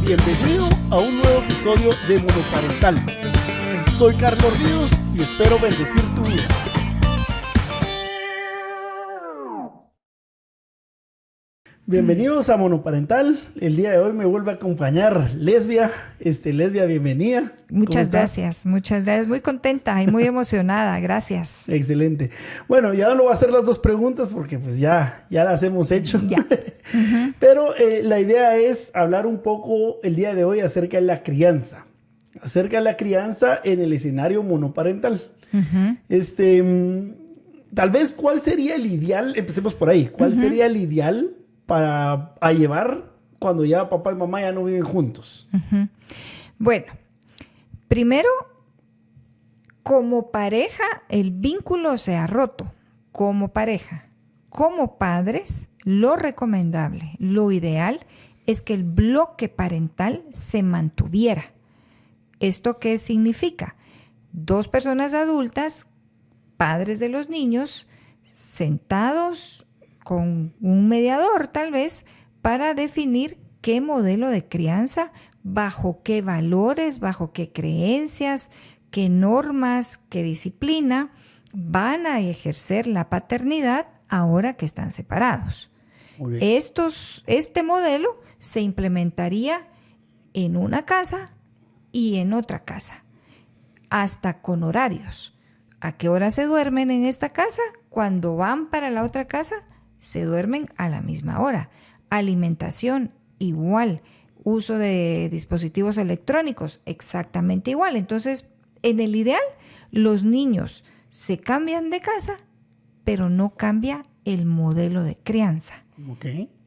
Bienvenido a un nuevo episodio de Monoparental. Soy Carlos Ríos y espero bendecir tu vida. Bienvenidos a Monoparental. El día de hoy me vuelve a acompañar Lesbia. Lesbia, bienvenida. Muchas gracias. Muy contenta y muy emocionada. Gracias. Excelente. Bueno, ya no lo voy a hacer las dos preguntas porque pues ya las hemos hecho. Ya. Pero la idea es hablar un poco el día de hoy acerca de la crianza. Acerca de la crianza en el escenario monoparental. Tal vez, ¿cuál sería el ideal? Empecemos por ahí. ¿Cuál sería el ideal para llevar cuando ya papá y mamá ya no viven juntos? Bueno, primero, como pareja, el vínculo se ha roto. Como pareja, como padres, lo recomendable, lo ideal es que el bloque parental se mantuviera. ¿Esto qué significa? Dos personas adultas, padres de los niños, sentados con un mediador tal vez para definir qué modelo de crianza, bajo qué valores, bajo qué creencias, qué normas, qué disciplina van a ejercer la paternidad ahora que están separados. Este modelo se implementaría en una casa y en otra casa, hasta con horarios. ¿A qué hora se duermen en esta casa? Cuando van para la otra casa, se duermen a la misma hora. Alimentación, igual. Uso de dispositivos electrónicos, exactamente igual. Entonces, en el ideal, los niños se cambian de casa, pero no cambia el modelo de crianza.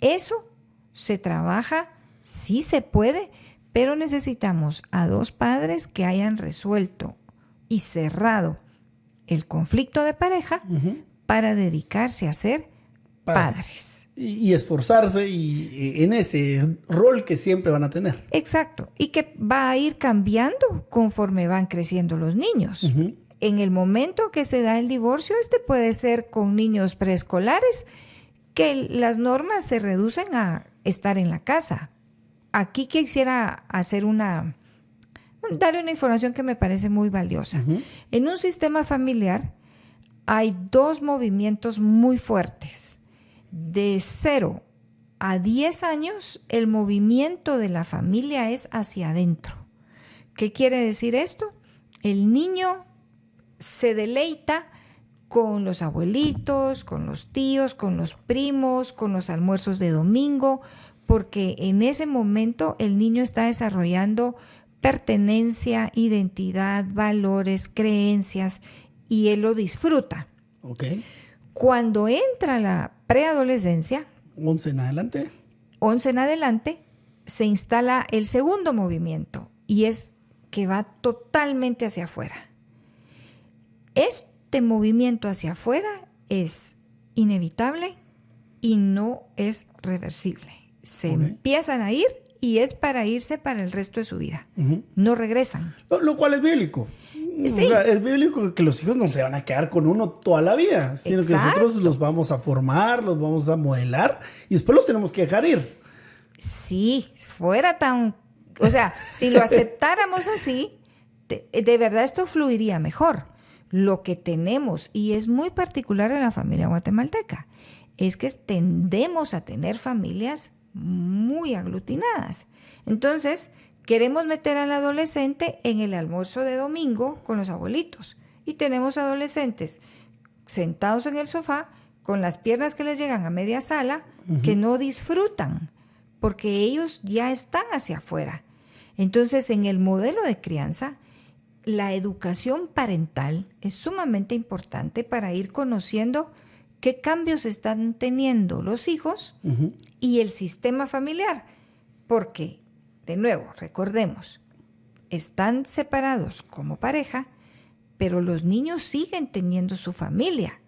Eso se trabaja, sí se puede, pero necesitamos a dos padres que hayan resuelto y cerrado el conflicto de pareja para dedicarse a ser padres. Y esforzarse en ese rol que siempre van a tener. Exacto. Y que va a ir cambiando conforme van creciendo los niños. En el momento que se da el divorcio, puede ser con niños preescolares, que las normas se reducen a estar en la casa. Aquí quisiera hacer darle una información que me parece muy valiosa. En un sistema familiar hay dos movimientos muy fuertes. De 0 a 10 años, el movimiento de la familia es hacia adentro. ¿Qué quiere decir esto? El niño se deleita con los abuelitos, con los tíos, con los primos, con los almuerzos de domingo, porque en ese momento el niño está desarrollando pertenencia, identidad, valores, creencias, y él lo disfruta. Cuando entra la preadolescencia, 11 en adelante, se instala el segundo movimiento, y es que va totalmente hacia afuera. Este movimiento hacia afuera es inevitable y no es reversible. Se empiezan a ir y es para irse para el resto de su vida. No regresan. Lo cual es bíblico. Sí. O sea, es bíblico que los hijos no se van a quedar con uno toda la vida, sino que nosotros los vamos a formar, los vamos a modelar y después los tenemos que dejar ir. Sí, fuera tan... O sea, si lo aceptáramos así, de verdad esto fluiría mejor. Lo que tenemos, y es muy particular en la familia guatemalteca, es que tendemos a tener familias muy aglutinadas. Entonces, queremos meter al adolescente en el almuerzo de domingo con los abuelitos. Y tenemos adolescentes sentados en el sofá con las piernas que les llegan a media sala, que no disfrutan, porque ellos ya están hacia afuera. Entonces, en el modelo de crianza, la educación parental es sumamente importante para ir conociendo qué cambios están teniendo los hijos y el sistema familiar. Porque, de nuevo, recordemos, están separados como pareja, pero los niños siguen teniendo su familia.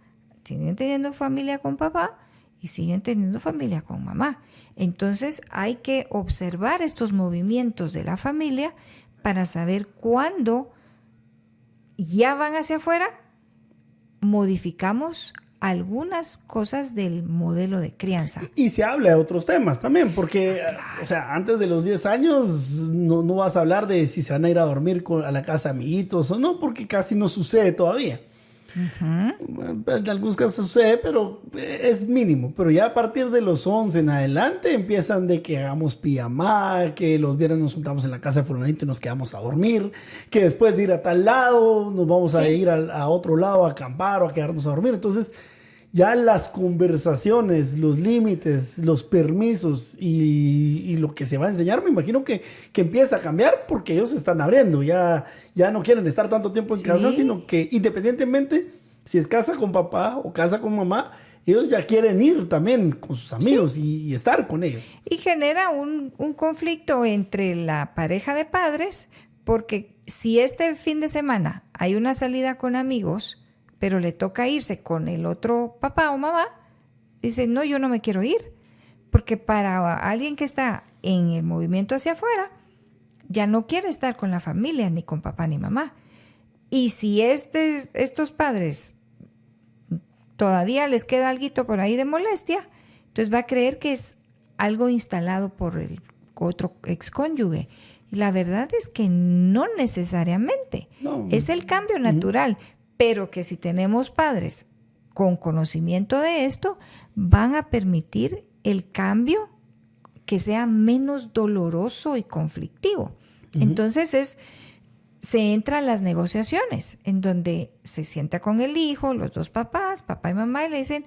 Siguen teniendo familia con papá y siguen teniendo familia con mamá. Entonces hay que observar estos movimientos de la familia para saber cuándo ya van hacia afuera, modificamos algunas cosas del modelo de crianza. Y se habla de otros temas también, porque, o sea, antes de los 10 años no vas a hablar de si se van a ir a dormir a la casa de amiguitos o no, porque casi no sucede todavía. En algunos casos sucede, pero es mínimo. Pero ya a partir de los 11 en adelante empiezan de que hagamos pijamá, que los viernes nos juntamos en la casa de fulanito y nos quedamos a dormir, que después de ir a tal lado nos vamos a ir a otro lado a acampar o a quedarnos a dormir. Entonces ya las conversaciones, los límites, los permisos y lo que se va a enseñar, me imagino que empieza a cambiar porque ellos se están abriendo. Ya no quieren estar tanto tiempo en casa, sino que independientemente si es casa con papá o casa con mamá, ellos ya quieren ir también con sus amigos y estar con ellos. Y genera un conflicto entre la pareja de padres, porque si este fin de semana hay una salida con amigos, pero le toca irse con el otro papá o mamá, dice, no, yo no me quiero ir, porque para alguien que está en el movimiento hacia afuera, ya no quiere estar con la familia, ni con papá ni mamá. Y si estos padres todavía les queda alguito por ahí de molestia, entonces va a creer que es algo instalado por el otro excónyuge. Y la verdad es que no necesariamente. No. Es el cambio natural. Pero que si tenemos padres con conocimiento de esto, van a permitir el cambio que sea menos doloroso y conflictivo. Entonces se entra a las negociaciones, en donde se sienta con el hijo, los dos papás, papá y mamá, y le dicen,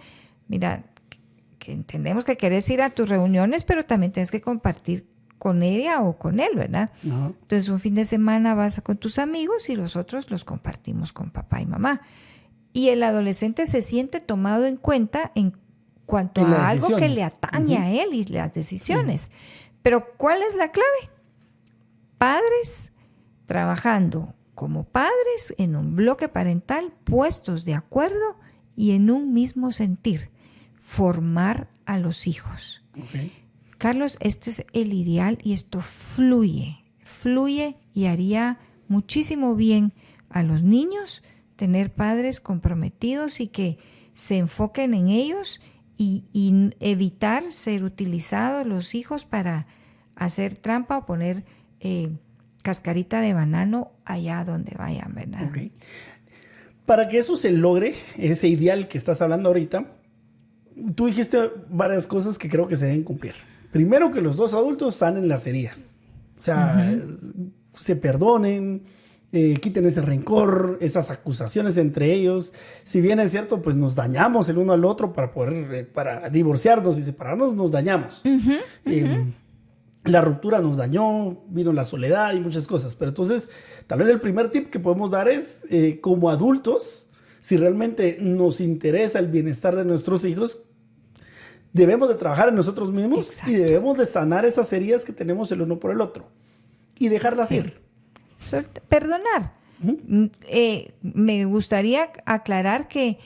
mira, que entendemos que quieres ir a tus reuniones, pero también tienes que compartir con ella o con él, ¿verdad? Uh-huh. Entonces un fin de semana vas con tus amigos y los otros los compartimos con papá y mamá. Y el adolescente se siente tomado en cuenta en cuanto a algo que le atañe a él y las decisiones. Pero ¿cuál es la clave? Padres trabajando como padres en un bloque parental, puestos de acuerdo y en un mismo sentir, formar a los hijos. Okay. Carlos, esto es el ideal y esto fluye y haría muchísimo bien a los niños tener padres comprometidos y que se enfoquen en ellos y evitar ser utilizados los hijos para hacer trampa o poner cascarita de banano allá donde vayan, ¿verdad? Okay. Para que eso se logre, ese ideal que estás hablando ahorita, tú dijiste varias cosas que creo que se deben cumplir. Primero, que los dos adultos sanen las heridas. O sea, se perdonen, quiten ese rencor, esas acusaciones entre ellos. Si bien es cierto, pues nos dañamos el uno al otro para divorciarnos y separarnos, nos dañamos. La ruptura nos dañó, vino la soledad y muchas cosas. Pero entonces, tal vez el primer tip que podemos dar es, como adultos, si realmente nos interesa el bienestar de nuestros hijos, debemos de trabajar en nosotros mismos. Exacto. Y debemos de sanar esas heridas que tenemos el uno por el otro y dejarlas ir. Perdonar. Me gustaría aclarar que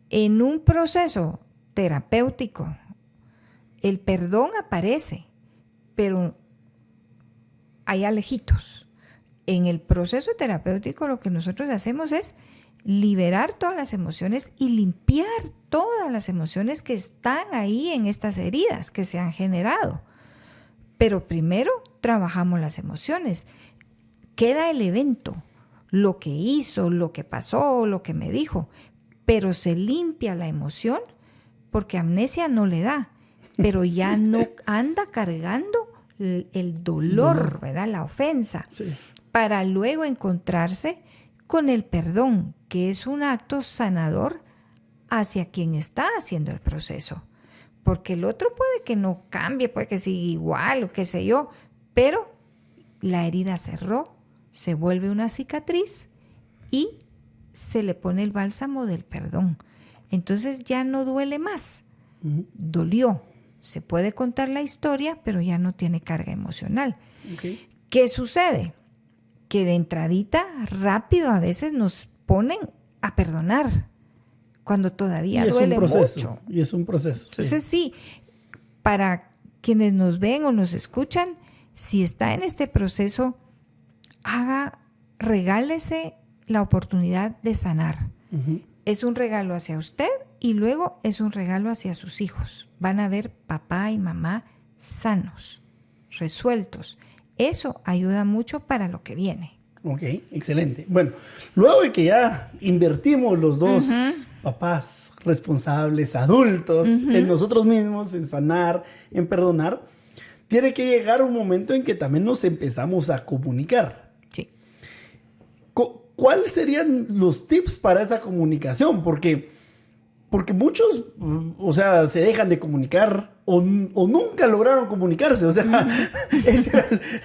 en un proceso terapéutico el perdón aparece, pero hay alejitos. En el proceso terapéutico lo que nosotros hacemos es liberar todas las emociones y limpiar todas las emociones que están ahí en estas heridas que se han generado. Pero primero trabajamos las emociones. Queda el evento, lo que hizo, lo que pasó, lo que me dijo, pero se limpia la emoción porque amnesia no le da, pero ya no anda cargando el dolor, ¿verdad? La ofensa, para luego encontrarse con el perdón, que es un acto sanador hacia quien está haciendo el proceso. Porque el otro puede que no cambie, puede que siga igual o qué sé yo, pero la herida cerró, se vuelve una cicatriz y se le pone el bálsamo del perdón. Entonces ya no duele más. Dolió. Se puede contar la historia, pero ya no tiene carga emocional. Okay. ¿Qué sucede? Que de entradita, rápido, a veces nos ponen a perdonar cuando todavía duele mucho. Y es un proceso. Entonces sí, para quienes nos ven o nos escuchan, si está en este proceso, regálese la oportunidad de sanar. Es un regalo hacia usted y luego es un regalo hacia sus hijos. Van a ver papá y mamá sanos, resueltos. Eso ayuda mucho para lo que viene. Ok, excelente. Bueno, luego de que ya invertimos los dos papás responsables, adultos, en nosotros mismos, en sanar, en perdonar, tiene que llegar un momento en que también nos empezamos a comunicar. Sí. ¿Cuáles serían los tips para esa comunicación? Porque muchos, o sea, se dejan de comunicar o nunca lograron comunicarse. O sea, ese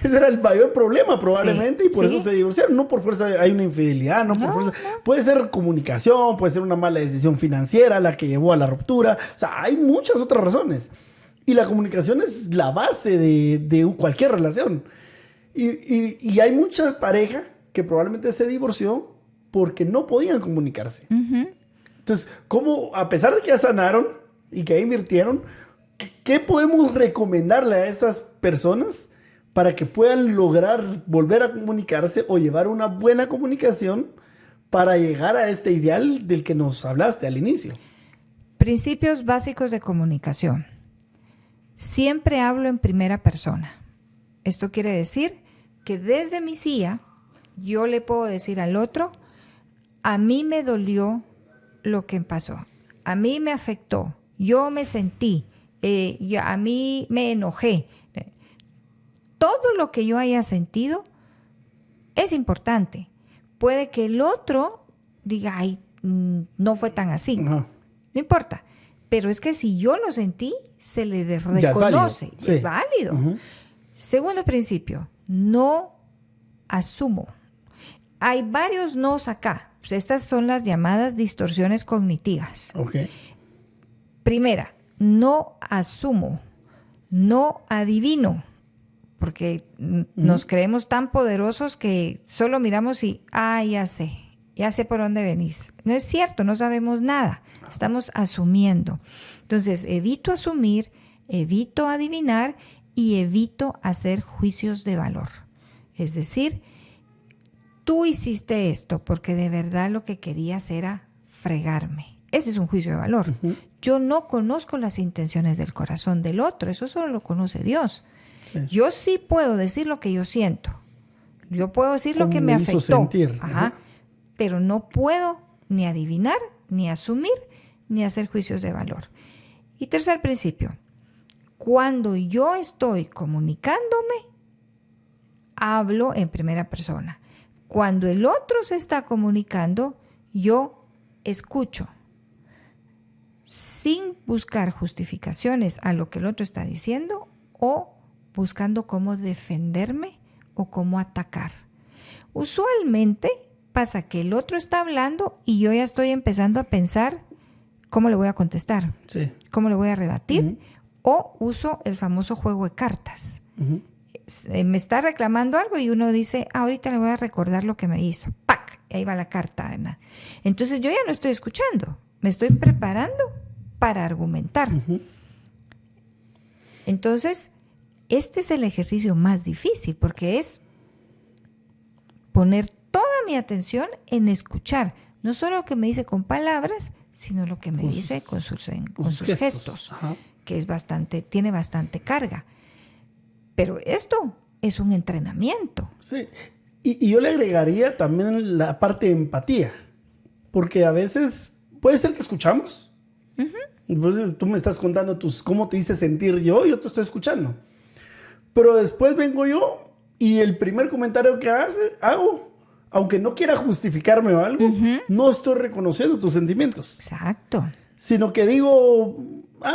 era el mayor problema probablemente, y por eso se divorciaron. No por fuerza hay una infidelidad, no por fuerza. Puede ser comunicación, puede ser una mala decisión financiera la que llevó a la ruptura. O sea, hay muchas otras razones. Y la comunicación es la base de cualquier relación. Y hay mucha pareja que probablemente se divorció porque no podían comunicarse. Entonces, ¿cómo, a pesar de que ya sanaron y que ya invirtieron, qué podemos recomendarle a esas personas para que puedan lograr volver a comunicarse o llevar una buena comunicación para llegar a este ideal del que nos hablaste al inicio? Principios básicos de comunicación. Siempre hablo en primera persona. Esto quiere decir que desde mi silla yo le puedo decir al otro, a mí me dolió lo que pasó, a mí me afectó, yo me sentí, a mí me enojé. Todo lo que yo haya sentido es importante. Puede que el otro diga, ay, no fue tan así. No importa. Pero es que si yo lo sentí, se le reconoce. Es válido. Segundo principio, no asumo. Hay varios nos acá. Pues estas son las llamadas distorsiones cognitivas. Primera, no asumo, no adivino, porque nos creemos tan poderosos que solo miramos y, ya sé por dónde venís. No es cierto, no sabemos nada, estamos asumiendo. Entonces, evito asumir, evito adivinar y evito hacer juicios de valor. Es decir, tú hiciste esto porque de verdad lo que querías era fregarme. Ese es un juicio de valor. Yo no conozco las intenciones del corazón del otro, eso solo lo conoce Dios. Yo sí puedo decir lo que yo siento. Yo puedo decir lo que me afectó. Sentir. Pero no puedo ni adivinar, ni asumir, ni hacer juicios de valor. Y tercer principio, cuando yo estoy comunicándome, hablo en primera persona. Cuando el otro se está comunicando, yo escucho, sin buscar justificaciones a lo que el otro está diciendo o buscando cómo defenderme o cómo atacar. Usualmente pasa que el otro está hablando y yo ya estoy empezando a pensar cómo le voy a contestar, cómo le voy a rebatir, o uso el famoso juego de cartas. Me está reclamando algo y uno dice, ahorita le voy a recordar lo que me hizo. ¡Pac! Y ahí va la carta, Ana. Entonces yo ya no estoy escuchando, me estoy preparando para argumentar. Entonces, este es el ejercicio más difícil porque es poner toda mi atención en escuchar, no solo lo que me dice con palabras, sino lo que me dice con sus gestos, que tiene bastante carga. Pero esto es un entrenamiento. Sí, y yo le agregaría también la parte de empatía, porque a veces puede ser que escuchamos. Entonces tú me estás contando cómo te hice sentir yo te estoy escuchando. Pero después vengo yo y el primer comentario que hago, aunque no quiera justificarme o algo, no estoy reconociendo tus sentimientos. Exacto. Sino que digo,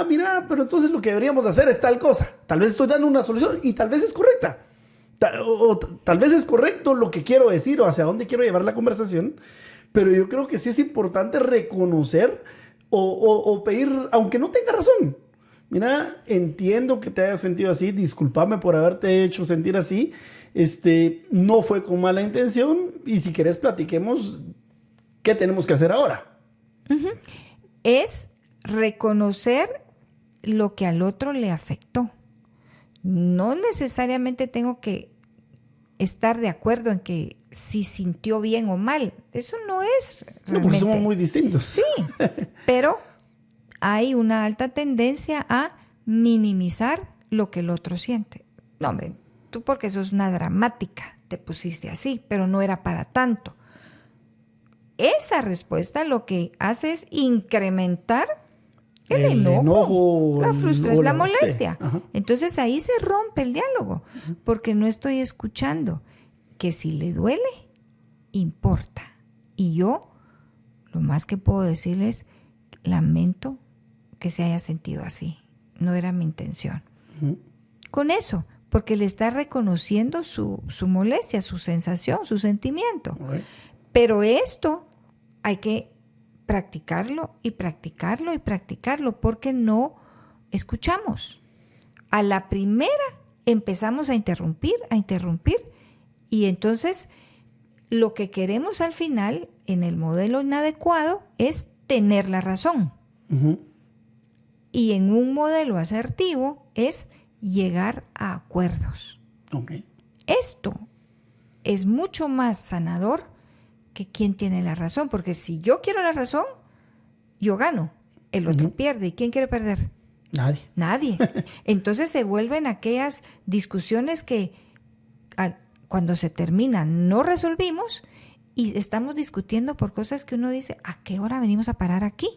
mira, pero entonces lo que deberíamos hacer es tal cosa. Tal vez estoy dando una solución y tal vez es correcta. Tal vez es correcto lo que quiero decir o hacia dónde quiero llevar la conversación. Pero yo creo que sí es importante reconocer o pedir, aunque no tenga razón. Mira, entiendo que te hayas sentido así, discúlpame por haberte hecho sentir así. No fue con mala intención y si querés platiquemos qué tenemos que hacer ahora. Es reconocer lo que al otro le afectó. No necesariamente tengo que estar de acuerdo en que si sintió bien o mal. Eso no es realmente. No, porque somos muy distintos. Sí, pero hay una alta tendencia a minimizar lo que el otro siente. No, hombre, tú porque sos una dramática, te pusiste así, pero no era para tanto. Esa respuesta lo que hace es incrementar el enojo, la frustración, la molestia. Sí. Entonces ahí se rompe el diálogo, porque no estoy escuchando que si le duele, importa. Y yo, lo más que puedo decirles, lamento que se haya sentido así. No era mi intención. Con eso, porque le está reconociendo su molestia, su sensación, su sentimiento. Pero esto hay que practicarlo y practicarlo y practicarlo, porque no escuchamos. A la primera empezamos a interrumpir, y entonces lo que queremos al final en el modelo inadecuado es tener la razón. Y en un modelo asertivo es llegar a acuerdos. Esto es mucho más sanador que quién tiene la razón, porque si yo quiero la razón, yo gano, el otro pierde. ¿Y quién quiere perder? Nadie. Entonces se vuelven aquellas discusiones que cuando se terminan no resolvimos y estamos discutiendo por cosas que uno dice, ¿a qué hora venimos a parar aquí?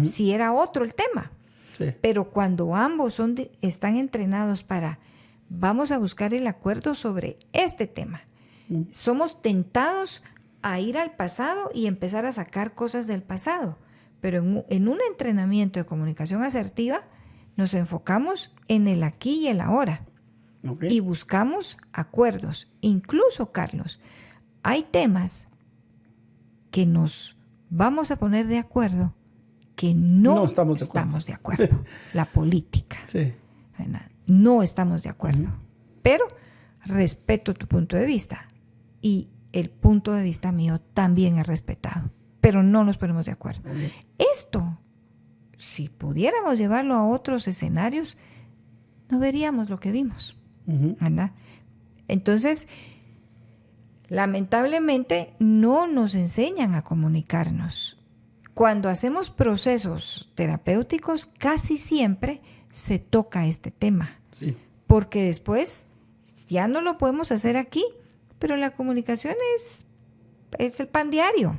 Si era otro el tema. Sí. Pero cuando ambos están entrenados para, vamos a buscar el acuerdo sobre este tema, somos tentados a ir al pasado y empezar a sacar cosas del pasado. Pero en un entrenamiento de comunicación asertiva nos enfocamos en el aquí y el ahora. Y buscamos acuerdos. Incluso, Carlos, hay temas que nos vamos a poner de acuerdo que no estamos de acuerdo. La política. Sí. No estamos de acuerdo. Pero respeto tu punto de vista. Y el punto de vista mío también es respetado. Pero no nos ponemos de acuerdo. Esto, si pudiéramos llevarlo a otros escenarios, no veríamos lo que vimos. ¿Verdad? Entonces, lamentablemente, no nos enseñan a comunicarnos. Cuando hacemos procesos terapéuticos, casi siempre se toca este tema. Sí. Porque después ya no lo podemos hacer aquí, pero la comunicación es el pan diario.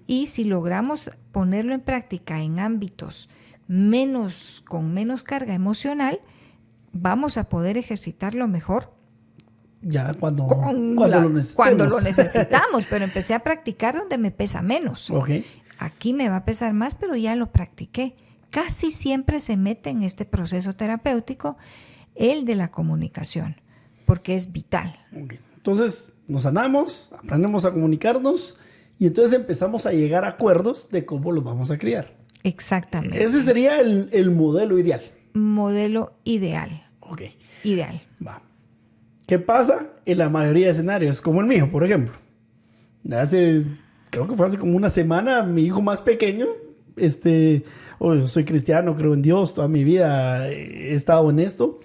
Y si logramos ponerlo en práctica en ámbitos con menos carga emocional, vamos a poder ejercitarlo mejor. Ya cuando lo necesitamos. Cuando lo necesitamos, pero empecé a practicar donde me pesa menos. Aquí me va a pesar más, pero ya lo practiqué. Casi siempre se mete en este proceso terapéutico el de la comunicación, porque es vital. Entonces nos sanamos, aprendemos a comunicarnos y entonces empezamos a llegar a acuerdos de cómo los vamos a criar. Exactamente. Ese sería el modelo ideal. Modelo ideal. Ideal. Va. ¿Qué pasa en la mayoría de escenarios? Como el mío, por ejemplo. Creo que fue hace como una semana, mi hijo más pequeño, yo soy cristiano, creo en Dios, toda mi vida he estado en esto.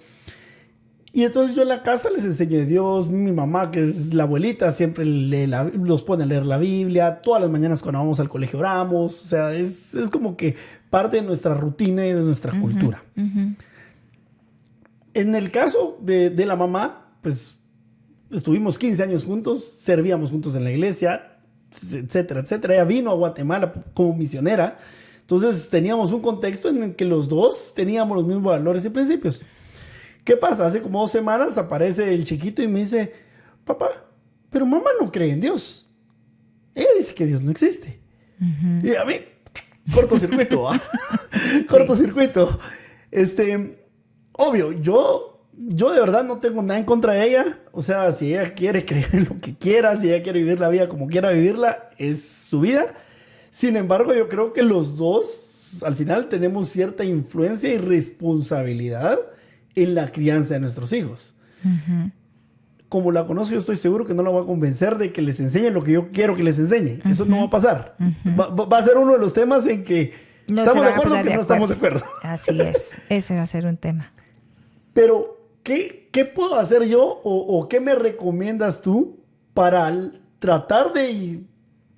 Y entonces yo en la casa les enseño de Dios. Mi mamá, que es la abuelita, siempre los pone a leer la Biblia. Todas las mañanas cuando vamos al colegio oramos. O sea, es como que parte de nuestra rutina y de nuestra cultura. En el caso de la mamá, pues estuvimos 15 años juntos, servíamos juntos en la iglesia, etcétera, etcétera. Ella vino a Guatemala como misionera. Entonces teníamos un contexto en el que los dos teníamos los mismos valores y principios. ¿Qué pasa? Hace como 2 semanas aparece el chiquito y me dice, papá, pero mamá no cree en Dios. Ella dice que Dios no existe. Y a mí, cortocircuito, cortocircuito. Obvio, yo de verdad no tengo nada en contra de ella. O sea, si ella quiere creer en lo que quiera, si ella quiere vivir la vida como quiera vivirla, es su vida. Sin embargo, yo creo que los dos, al final, tenemos cierta influencia y responsabilidad en la crianza de nuestros hijos. Como la conozco, yo estoy seguro que no la voy a convencer de que les enseñe lo que yo quiero que les enseñe. Eso no va a pasar. Va a ser uno de los temas en que no estamos de acuerdo que no estamos de acuerdo. Así es. Ese va a ser un tema. Pero, ¿qué puedo hacer yo o qué me recomiendas tú para tratar de,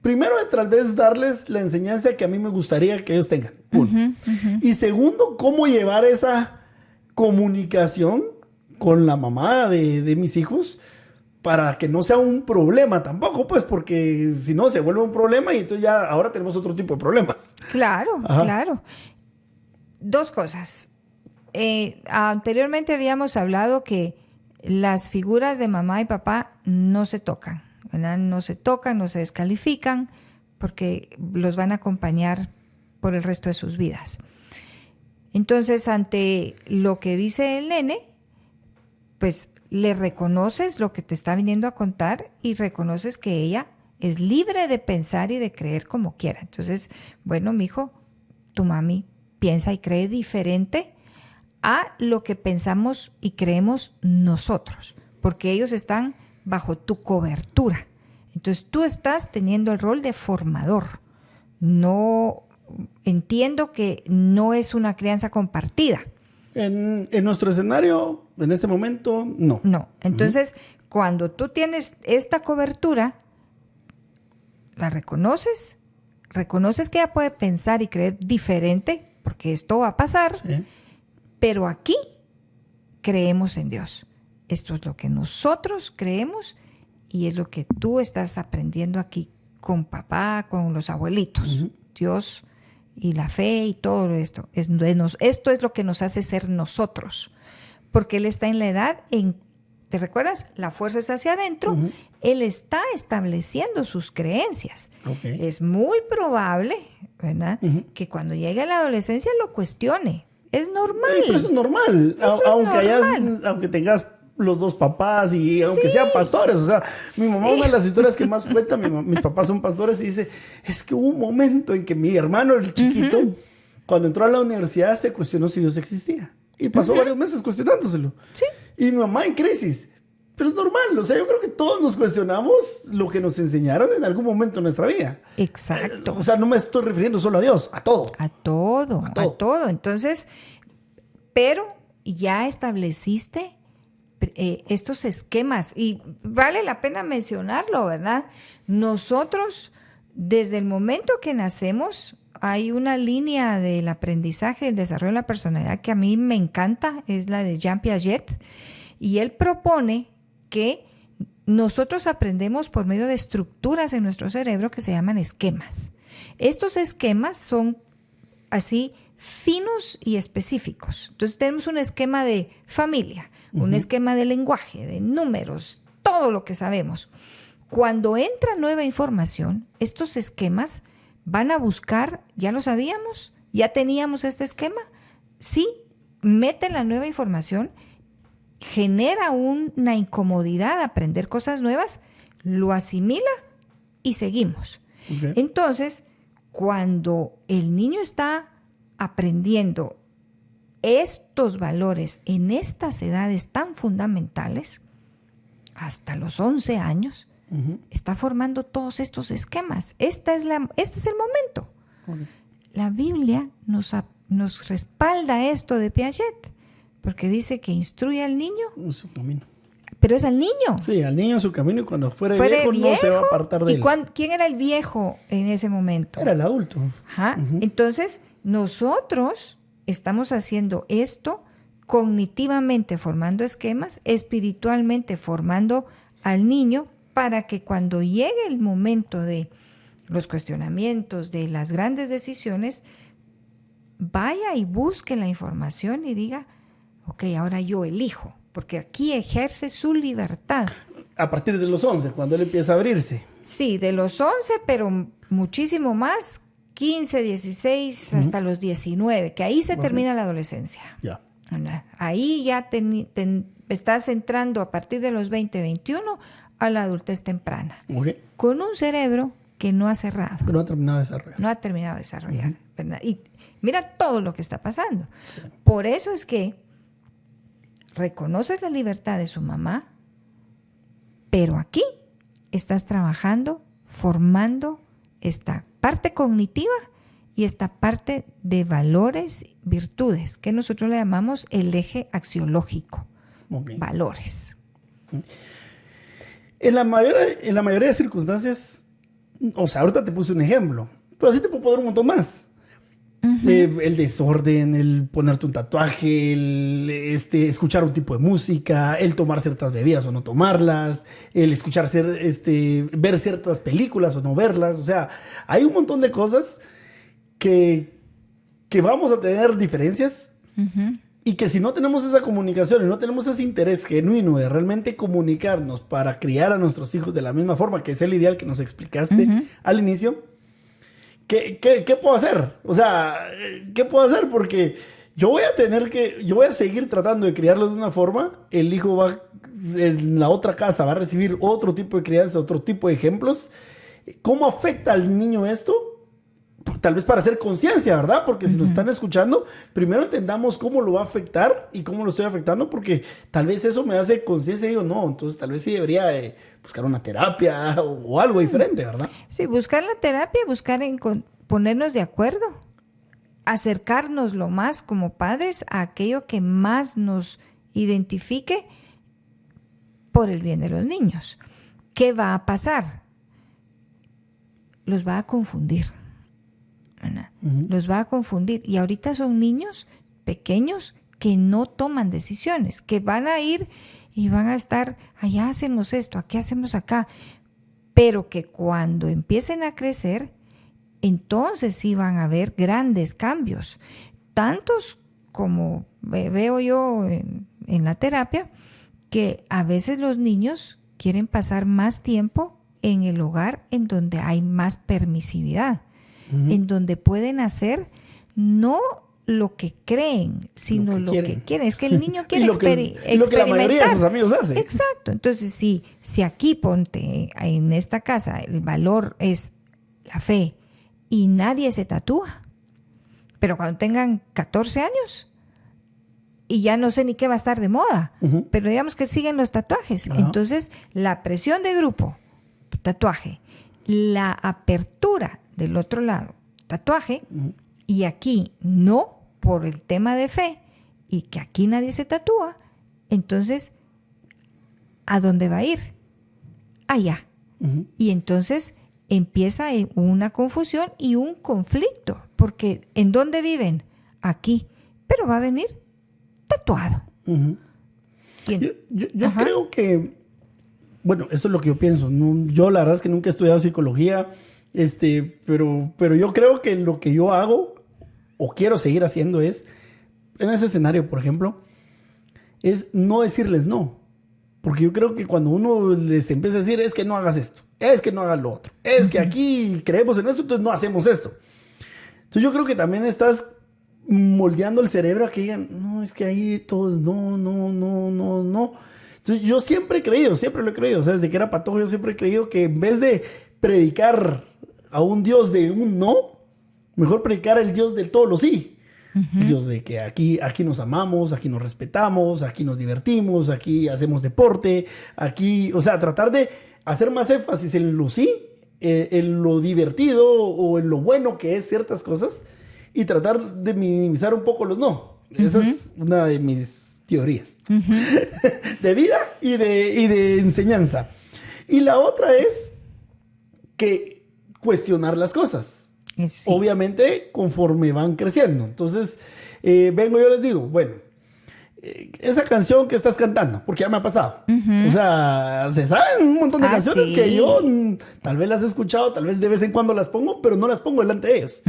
primero, de tal vez darles la enseñanza que a mí me gustaría que ellos tengan? Uno. Y segundo, cómo llevar esa comunicación con la mamá de mis hijos para que no sea un problema tampoco, pues, porque si no se vuelve un problema y entonces ya ahora tenemos otro tipo de problemas. Claro, Ajá. claro. Dos cosas. Anteriormente habíamos hablado que las figuras de mamá y papá no se tocan, ¿verdad? No se tocan, no se descalifican, porque los van a acompañar por el resto de sus vidas. Entonces, ante lo que dice el nene, pues le reconoces lo que te está viniendo a contar y reconoces que ella es libre de pensar y de creer como quiera. Entonces, bueno, mijo, tu mami piensa y cree diferente a lo que pensamos y creemos nosotros, porque ellos están bajo tu cobertura. Entonces tú estás teniendo el rol de formador. No entiendo que no es una crianza compartida. En nuestro escenario, en este momento, no. No. Entonces, cuando tú tienes esta cobertura, la reconoces que ella puede pensar y creer diferente, porque esto va a pasar, Sí. pero aquí creemos en Dios. Esto es lo que nosotros creemos y es lo que tú estás aprendiendo aquí con papá, con los abuelitos. Dios y la fe y todo esto. Esto es lo que nos hace ser nosotros. Porque Él está en la edad ¿te recuerdas? La fuerza es hacia adentro. Él está estableciendo sus creencias. Okay. Es muy probable, ¿verdad? Que cuando llegue a la adolescencia lo cuestione. Es normal. Sí, pero eso es normal. Eso es normal. Aunque tengas los dos papás y aunque sean pastores. O sea, mi mamá, una de las historias que más cuenta, mis papás son pastores y dice, es que hubo un momento en que mi hermano, el chiquito, cuando entró a la universidad se cuestionó si Dios existía. Y pasó varios meses cuestionándoselo. Sí. Y mi mamá en crisis. Pero es normal. O sea, yo creo que todos nos cuestionamos lo que nos enseñaron en algún momento de nuestra vida. Exacto. O sea, no me estoy refiriendo solo a Dios, a todo. A todo. Entonces, pero ya estableciste estos esquemas y vale la pena mencionarlo, ¿verdad? Nosotros, desde el momento que nacemos, hay una línea del aprendizaje, del desarrollo de la personalidad que a mí me encanta, es la de Jean Piaget, y él propone que nosotros aprendemos por medio de estructuras en nuestro cerebro que se llaman esquemas. Estos esquemas son así finos y específicos. Entonces tenemos un esquema de familia, un esquema de lenguaje, de números, todo lo que sabemos. Cuando entra nueva información, estos esquemas van a buscar, ¿ya lo sabíamos? ¿Ya teníamos este esquema? Sí, meten la nueva información, genera una incomodidad aprender cosas nuevas, lo asimila y seguimos. Okay. Entonces, cuando el niño está aprendiendo estos valores en estas edades tan fundamentales, hasta los 11 años, está formando todos estos esquemas. Este es el momento. Okay. La Biblia nos respalda esto de Piaget, porque dice que instruye al niño, En su camino. pero es al niño. Sí, al niño en su camino y cuando fuere Fuere viejo no se va a apartar de ¿Y él. quién era el viejo en ese momento? Era el adulto. Ajá. Entonces, nosotros estamos haciendo esto cognitivamente, formando esquemas, espiritualmente formando al niño para que cuando llegue el momento de los cuestionamientos, de las grandes decisiones, vaya y busque la información y diga, ok, ahora yo elijo, porque aquí ejerce su libertad. A partir de los 11, cuando él empieza a abrirse. Sí, de los 11, pero muchísimo más, 15, 16, hasta los 19, que ahí se termina la adolescencia. Ya. Ahí ya estás entrando a partir de los 20, 21 a la adultez temprana, Okay. con un cerebro que no ha cerrado, Pero no ha terminado de desarrollar. no ha terminado de desarrollar, ¿verdad? Y mira todo lo que está pasando. Sí. Por eso es que reconoces la libertad de su mamá, pero aquí estás trabajando, formando esta parte cognitiva y esta parte de valores, virtudes, que nosotros le llamamos el eje axiológico. Okay. Valores. En la mayoría de circunstancias, o sea, ahorita te puse un ejemplo, pero así te puedo poner un montón más. El desorden, el ponerte un tatuaje, el escuchar un tipo de música, el tomar ciertas bebidas o no tomarlas, el ver ciertas películas o no verlas. O sea, hay un montón de cosas que vamos a tener diferencias y que si no tenemos esa comunicación y no tenemos ese interés genuino de realmente comunicarnos para criar a nuestros hijos de la misma forma, que es el ideal que nos explicaste al inicio, ¿qué puedo hacer? O sea, ¿qué puedo hacer? Porque yo voy a seguir tratando de criarlos de una forma, el hijo en la otra casa va a recibir otro tipo de crianza, otro tipo de ejemplos. ¿Cómo afecta al niño esto? Tal vez para hacer conciencia, ¿verdad? Porque si nos están escuchando, primero entendamos cómo lo va a afectar y cómo lo estoy afectando, porque tal vez eso me hace conciencia y digo, no, entonces tal vez sí debería buscar una terapia o algo diferente, ¿verdad? Sí, buscar la terapia, ponernos de acuerdo, acercarnos lo más como padres a aquello que más nos identifique por el bien de los niños. ¿Qué va a pasar? Los va a confundir. Los va a confundir. Y ahorita son niños pequeños que no toman decisiones, que van a ir y van a estar, allá hacemos esto, aquí hacemos acá, pero que cuando empiecen a crecer, entonces sí van a haber grandes cambios, tantos como veo yo en la terapia, que a veces los niños quieren pasar más tiempo en el hogar en donde hay más permisividad, en donde pueden hacer no lo que creen, sino lo que quieren. Es que el niño quiere experimentar. Lo que la mayoría de sus amigos hace. Exacto. Entonces, si aquí ponte, en esta casa, el valor es la fe y nadie se tatúa, pero cuando tengan 14 años y ya no sé ni qué va a estar de moda, pero digamos que siguen los tatuajes. Entonces, la presión de grupo, tatuaje, la apertura del otro lado, tatuaje, y aquí no, por el tema de fe, y que aquí nadie se tatúa, entonces, ¿a dónde va a ir? Allá. Y entonces empieza una confusión y un conflicto, porque ¿en dónde viven? Aquí, pero va a venir tatuado. Yo creo que, bueno, eso es lo que yo pienso. Yo la verdad es que nunca he estudiado psicología, pero yo creo que lo que yo hago o quiero seguir haciendo es, en ese escenario, por ejemplo, es no decirles no. Porque yo creo que cuando uno les empieza a decir, es que no hagas esto, es que no hagas lo otro, es que aquí creemos en esto, entonces no hacemos esto. Entonces yo creo que también estás moldeando el cerebro a que digan, no, es que ahí todos, no. Entonces yo siempre lo he creído, o sea, desde que era patojo yo siempre he creído que en vez de predicar a un Dios de un no, mejor predicar al Dios de todos los sí. El Dios de que aquí nos amamos, aquí nos respetamos, aquí nos divertimos, aquí hacemos deporte, aquí, o sea, tratar de hacer más énfasis en lo sí, en lo divertido o en lo bueno que es ciertas cosas y tratar de minimizar un poco los no. Esa es una de mis teorías de vida y de enseñanza. Y la otra es que cuestionar las cosas. Sí. Obviamente, conforme van creciendo. Entonces, vengo yo les digo, bueno, esa canción que estás cantando, porque ya me ha pasado. O sea, se saben un montón de canciones que yo tal vez las he escuchado, tal vez de vez en cuando las pongo, pero no las pongo delante de ellos.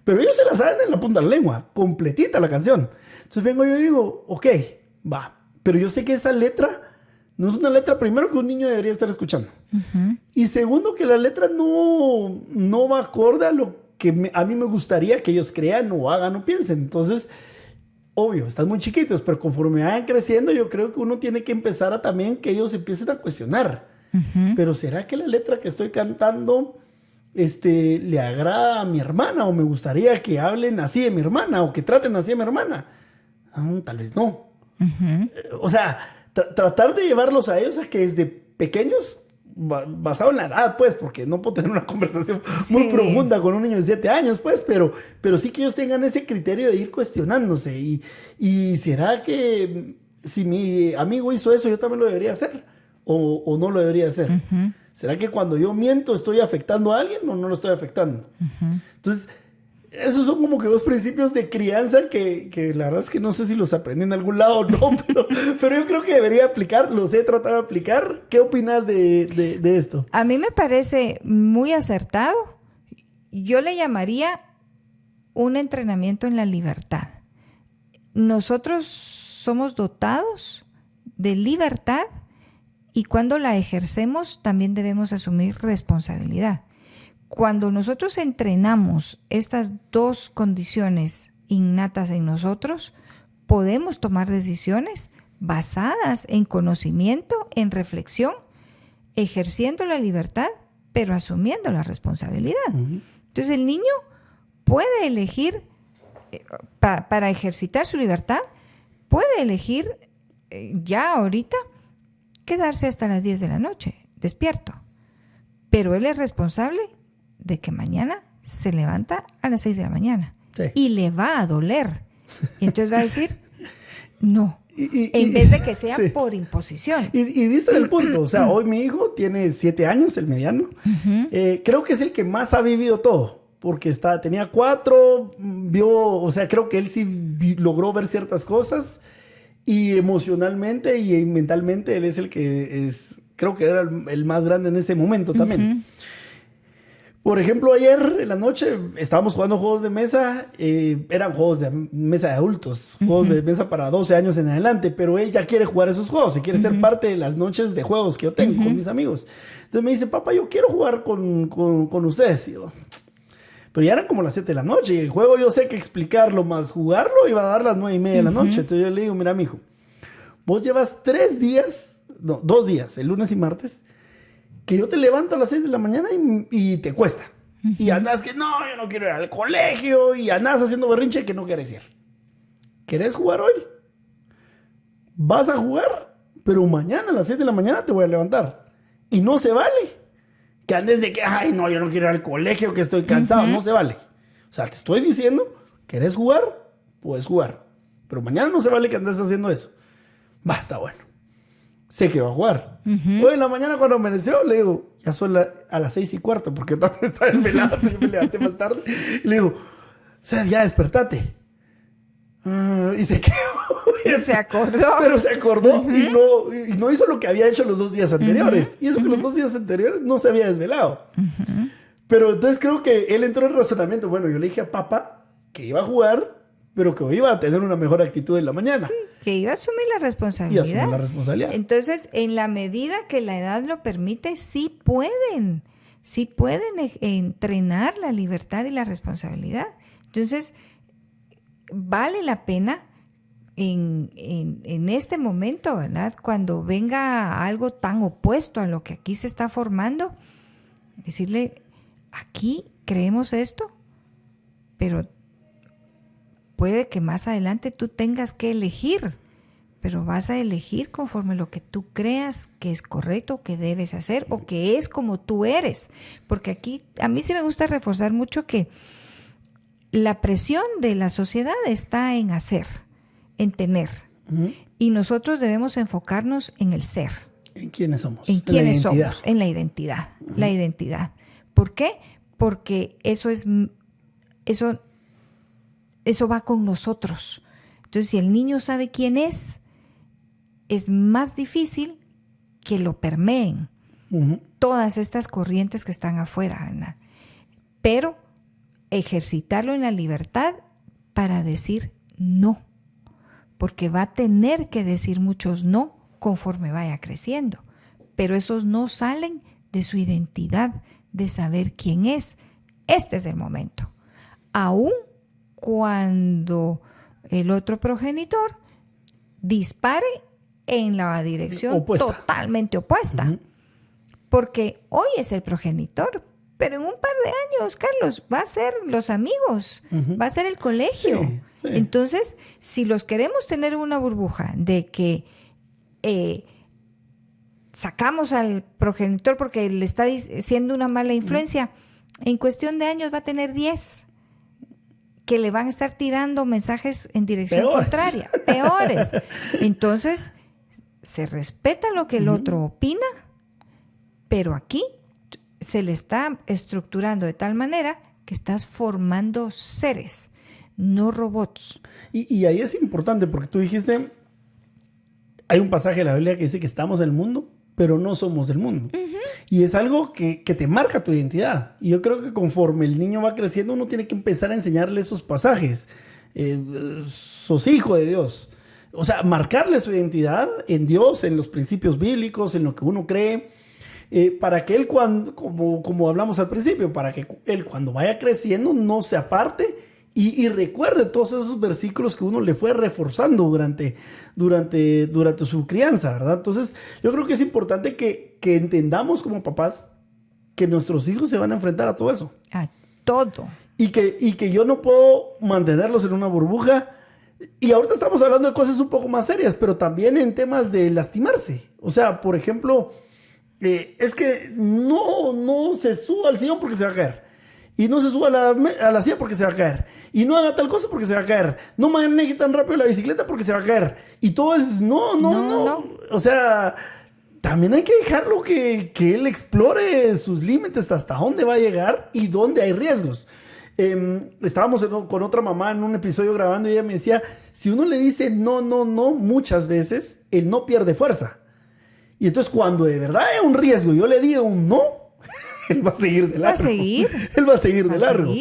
Pero ellos se las saben en la punta de la lengua, completita la canción. Entonces vengo yo y digo, ok, va. Pero yo sé que esa letra no es una letra, primero, que un niño debería estar escuchando. Y segundo, que la letra no va acorde a lo que a mí me gustaría que ellos crean o hagan o piensen. Entonces, obvio, están muy chiquitos, pero conforme vayan creciendo, yo creo que uno tiene que empezar a también que ellos empiecen a cuestionar. Pero ¿será que la letra que estoy cantando le agrada a mi hermana? ¿O me gustaría que hablen así de mi hermana? ¿O que traten así de mi hermana? Tal vez no. O sea, tratar de llevarlos a ellos a que desde pequeños, basado en la edad, pues, porque no puedo tener una conversación muy profunda con un niño de 7 años, pues, pero sí que ellos tengan ese criterio de ir cuestionándose. Y ¿será que si mi amigo hizo eso, yo también lo debería hacer? ¿O no lo debería hacer? ¿Será que cuando yo miento estoy afectando a alguien o no lo estoy afectando? Entonces, esos son como que dos principios de crianza que la verdad es que no sé si los aprendí en algún lado o no, pero yo creo que debería aplicar, los he tratado de aplicar. ¿Qué opinas de esto? A mí me parece muy acertado. Yo le llamaría un entrenamiento en la libertad. Nosotros somos dotados de libertad y cuando la ejercemos también debemos asumir responsabilidad. Cuando nosotros entrenamos estas dos condiciones innatas en nosotros, podemos tomar decisiones basadas en conocimiento, en reflexión, ejerciendo la libertad, pero asumiendo la responsabilidad. Uh-huh. Entonces el niño puede elegir, para ejercitar su libertad, puede elegir ya ahorita quedarse hasta las 10 de la noche, despierto. Pero él es responsable de que mañana se levanta a las 6 de la mañana. Sí. Y le va a doler. Y entonces va a decir, no. En vez de que sea por imposición. Y dice el punto. O sea, hoy mi hijo tiene 7 años, el mediano. Uh-huh. Creo que es el que más ha vivido todo. Porque tenía 4, o sea, creo que él sí logró ver ciertas cosas. Y emocionalmente y mentalmente él es el que creo que era el más grande en ese momento también. Uh-huh. Por ejemplo, ayer en la noche estábamos jugando juegos de mesa, eran juegos de mesa de adultos, juegos de mesa para 12 años en adelante, pero él ya quiere jugar esos juegos y quiere ser parte de las noches de juegos que yo tengo con mis amigos. Entonces me dice, papá, yo quiero jugar con ustedes. Y yo, pero ya eran como las 7 de la noche y el juego yo sé que explicarlo más jugarlo iba a dar las 9:30 de la noche. Entonces yo le digo, mira, mijo, vos llevas 2 días, el lunes y martes, que yo te levanto a las 6 de la mañana y te cuesta. Uh-huh. Y andas que no, yo no quiero ir al colegio y andas haciendo berrinche que no quieres ir. ¿Querés jugar hoy? Vas a jugar, pero mañana a las 6 de la mañana te voy a levantar. Y no se vale que andes de que, ay, no, yo no quiero ir al colegio, que estoy cansado. Uh-huh. No se vale. O sea, te estoy diciendo, ¿querés jugar? Puedes jugar. Pero mañana no se vale que andes haciendo eso. Basta, bueno. Sé que va a jugar. Uh-huh. Hoy en la mañana cuando amaneció, le digo, ya son a las 6:15, porque yo también estaba desvelado, yo me levanté más tarde. Y le digo, o sea, ya despertate. Y se quedó. Y se acordó. Pero se acordó. Uh-huh. y no hizo lo que había hecho los 2 días anteriores. Uh-huh. Y eso que los 2 días anteriores no se había desvelado. Uh-huh. Pero entonces creo que él entró en razonamiento. Bueno, yo le dije a papá que iba a jugar, pero que iba a tener una mejor actitud en la mañana. Sí, que iba a asumir la responsabilidad. Y asumir la responsabilidad. Entonces, en la medida que la edad lo permite, sí pueden entrenar la libertad y la responsabilidad. Entonces, vale la pena en este momento, ¿verdad? Cuando venga algo tan opuesto a lo que aquí se está formando, decirle, aquí creemos esto, pero puede que más adelante tú tengas que elegir, pero vas a elegir conforme lo que tú creas que es correcto, que debes hacer o que es como tú eres. Porque aquí a mí sí me gusta reforzar mucho que la presión de la sociedad está en hacer, en tener. Uh-huh. Y nosotros debemos enfocarnos en el ser. ¿En quiénes somos? En quiénes somos, en la identidad. Uh-huh. La identidad. ¿Por qué? Porque eso va con nosotros. Entonces, si el niño sabe quién es más difícil que lo permeen uh-huh. todas estas corrientes que están afuera, ¿verdad? Pero ejercitarlo en la libertad para decir no, porque va a tener que decir muchos no conforme vaya creciendo, pero esos no salen de su identidad, de saber quién es. Este es el momento. Aún cuando el otro progenitor dispare en la dirección totalmente opuesta. Uh-huh. Porque hoy es el progenitor, pero en un par de años, Carlos, va a ser los amigos, uh-huh. va a ser el colegio. Sí, sí. Entonces, si los queremos tener en una burbuja de que sacamos al progenitor porque le está siendo una mala influencia, uh-huh. en cuestión de años va a tener 10 que le van a estar tirando mensajes en dirección contraria, peores. Entonces, se respeta lo que el otro opina, pero aquí se le está estructurando de tal manera que estás formando seres, no robots. Y ahí es importante porque tú dijiste, hay un pasaje de la Biblia que dice que estamos en el mundo, pero no somos del mundo. Y es algo que te marca tu identidad. Y yo creo que conforme el niño va creciendo, uno tiene que empezar a enseñarle esos pasajes. Sos hijo de Dios. O sea, marcarle su identidad en Dios, en los principios bíblicos, en lo que uno cree, para que él, como hablamos al principio, para que él cuando vaya creciendo no se aparte y recuerde todos esos versículos que uno le fue reforzando durante su crianza, ¿verdad? Entonces, yo creo que es importante que entendamos como papás que nuestros hijos se van a enfrentar a todo eso. A todo. Y que yo no puedo mantenerlos en una burbuja. Y ahorita estamos hablando de cosas un poco más serias, pero también en temas de lastimarse. O sea, por ejemplo, es que no se suba al sillón porque se va a caer. Y no se suba a la silla porque se va a caer. Y no haga tal cosa porque se va a caer. No maneje tan rápido la bicicleta porque se va a caer. Y todo es no. O sea, también hay que dejarlo que él explore sus límites, hasta dónde va a llegar y dónde hay riesgos. Estábamos con otra mamá en un episodio grabando y ella me decía, si uno le dice no, muchas veces, el no pierde fuerza. Y entonces cuando de verdad hay un riesgo y yo le digo un no, él va a seguir de largo. Él va a seguir de largo.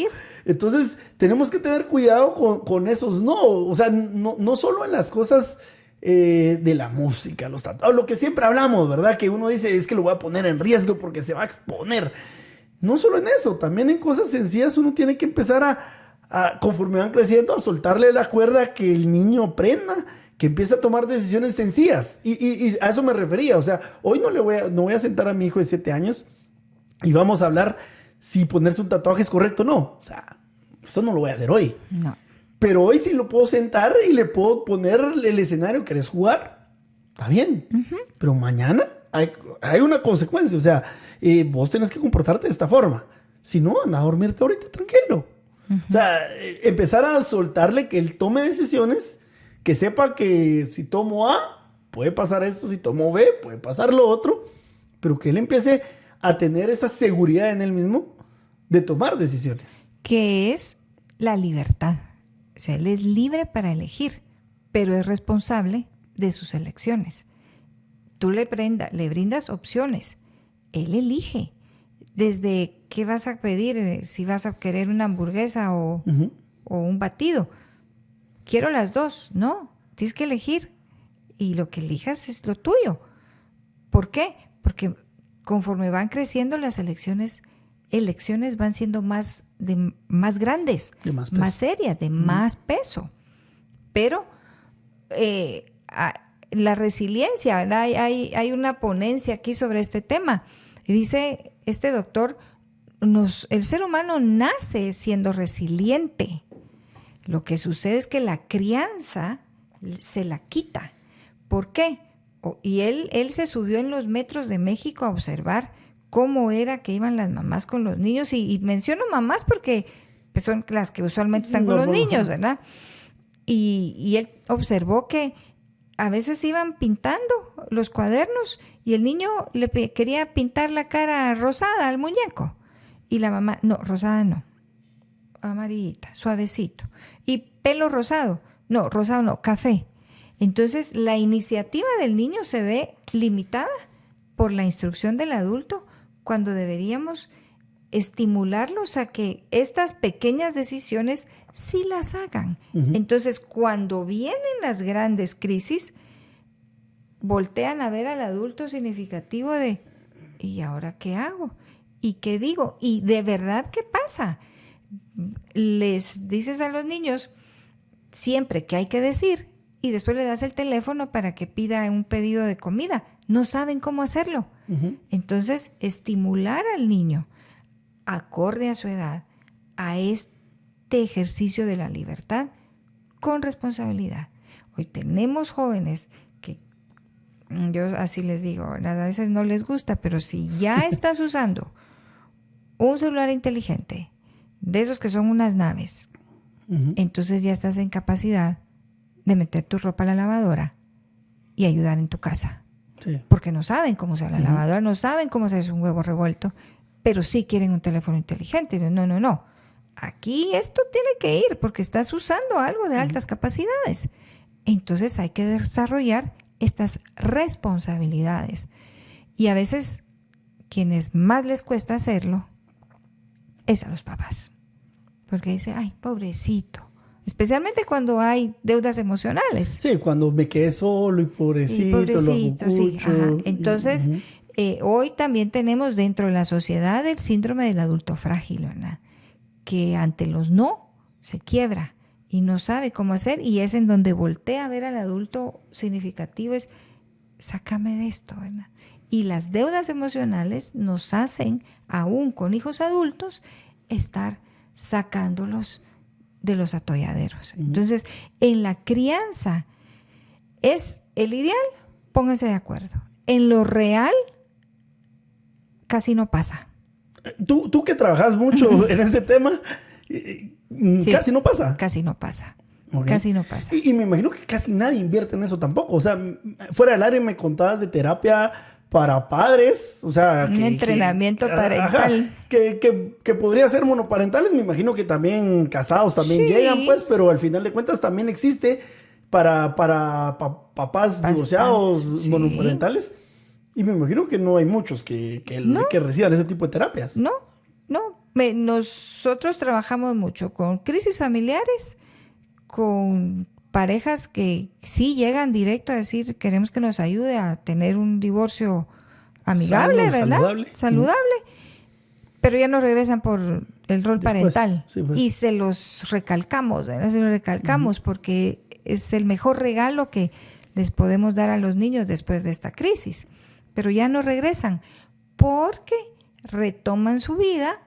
Entonces tenemos que tener cuidado con esos no. O sea, no solo en las cosas de la música, los tatuajes, lo que siempre hablamos, ¿verdad? Que uno dice, es que lo voy a poner en riesgo porque se va a exponer. No solo en eso, también en cosas sencillas uno tiene que empezar a conforme van creciendo, a soltarle la cuerda, que el niño aprenda, que empiece a tomar decisiones sencillas. Y a eso me refería. O sea, hoy no voy a sentar a mi hijo de 7 años y vamos a hablar si ponerse un tatuaje es correcto o no. O sea, eso no lo voy a hacer hoy. No. Pero hoy sí lo puedo sentar y le puedo poner el escenario. ¿Querés jugar? Está bien. Pero mañana hay una consecuencia. O sea, vos tenés que comportarte de esta forma. Si no, anda a dormirte ahorita tranquilo. O sea, empezar a soltarle que él tome decisiones, que sepa que si tomo A, puede pasar esto, si tomo B, puede pasar lo otro, pero que él empiece a tener esa seguridad en él mismo de tomar decisiones. Que es la libertad. O sea, él es libre para elegir, pero es responsable de sus elecciones. Tú le brindas opciones. Él elige. Desde qué vas a pedir, si vas a querer una hamburguesa o un batido. Quiero las dos. No, tienes que elegir. Y lo que elijas es lo tuyo. ¿Por qué? Porque conforme van creciendo las elecciones van siendo más grandes, más serias, de más peso. Pero la resiliencia, ¿verdad? Hay una ponencia aquí sobre este tema. Y dice este doctor, el ser humano nace siendo resiliente. Lo que sucede es que la crianza se la quita. ¿Por qué? Y él se subió en los metros de México a observar cómo era que iban las mamás con los niños. Y menciono mamás porque pues, son las que usualmente están con los niños, ¿verdad? Y él observó que a veces iban pintando los cuadernos y el niño le quería pintar la cara rosada al muñeco. Y la mamá, no, rosada no, amarillita, suavecito. Y pelo rosado, no, rosado no, café. Entonces la iniciativa del niño se ve limitada por la instrucción del adulto cuando deberíamos estimularlos a que estas pequeñas decisiones sí las hagan. Entonces, cuando vienen las grandes crisis, voltean a ver al adulto significativo de ¿y ahora qué hago? ¿Y qué digo? Y de verdad, ¿qué pasa? Les dices a los niños siempre que hay que decir y después le das el teléfono para que pida un pedido de comida. No saben cómo hacerlo. Entonces, estimular al niño acorde a su edad, a este ejercicio de la libertad con responsabilidad. Hoy tenemos jóvenes que, yo así les digo, a veces no les gusta, pero si ya estás usando un celular inteligente, de esos que son unas naves, entonces ya estás en capacidad de meter tu ropa a la lavadora y ayudar en tu casa. Sí. Porque no saben cómo usar la lavadora, no saben cómo hacer un huevo revuelto, pero sí quieren un teléfono inteligente. No. aquí esto tiene que ir porque estás usando algo de altas capacidades. Entonces hay que desarrollar estas responsabilidades. Y a veces quienes más les cuesta hacerlo es a los papás. Porque dice, ay, pobrecito. Especialmente cuando hay deudas emocionales. Sí, cuando me quedé solo y pobrecito, pobrecito, sí. Ajá. Entonces, hoy también tenemos dentro de la sociedad el síndrome del adulto frágil, ¿verdad? Que ante los no se quiebra y no sabe cómo hacer, y es en donde voltea a ver al adulto significativo, es, sácame de esto, ¿verdad? Y las deudas emocionales nos hacen, aún con hijos adultos, estar sacándolos de los atolladeros. Entonces, en la crianza es el ideal, pónganse de acuerdo. En lo real, casi no pasa. Tú que trabajas mucho en este tema, Sí, casi no pasa. Casi no pasa. Okay. Casi no pasa. Y me imagino que casi nadie invierte en eso tampoco. O sea, fuera del área me contabas de terapia para padres, o sea... Un entrenamiento parental. Que podría ser monoparentales, me imagino que también casados también llegan, pues, pero al final de cuentas también existe para papás divorciados monoparentales. Y me imagino que no hay muchos que reciban ese tipo de terapias. No. Nosotros trabajamos mucho con crisis familiares, con parejas que sí llegan directo a decir, queremos que nos ayude a tener un divorcio amigable, ¿verdad? Saludable. Pero ya no regresan por el rol parental. Sí, pues. Y se los recalcamos, ¿verdad? Se los recalcamos porque es el mejor regalo que les podemos dar a los niños después de esta crisis. Pero ya no regresan porque retoman su vida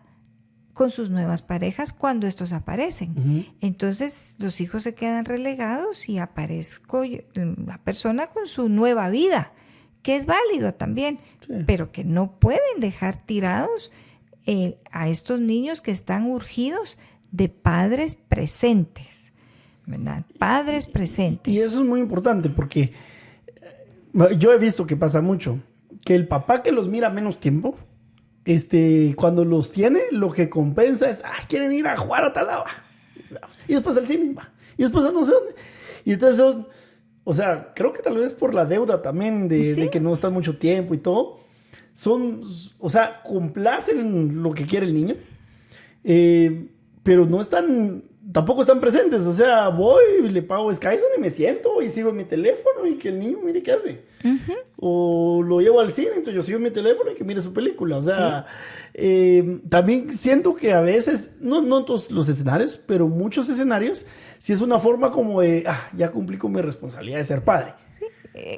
con sus nuevas parejas cuando estos aparecen. Entonces los hijos se quedan relegados y aparezco la persona con su nueva vida, que es válido también, pero que no pueden dejar tirados a estos niños que están urgidos de padres presentes, ¿verdad? Padres presentes. Y eso es muy importante porque yo he visto que pasa mucho, que el papá que los mira menos tiempo, cuando los tiene, lo que compensa es, quieren ir a jugar a tal lado. Y después al cine, y después a no sé dónde. Y entonces, o sea, creo que tal vez por la deuda también de que no están mucho tiempo y todo, complacen lo que quiere el niño, pero tampoco están presentes. O sea, voy, le pago Skyson y me siento y sigo en mi teléfono y que el niño mire qué hace. O lo llevo al cine, entonces yo sigo en mi teléfono y que mire su película. O sea, también siento que a veces, no todos los escenarios, pero muchos escenarios, sí es una forma como de, ya cumplí con mi responsabilidad de ser padre. Sí.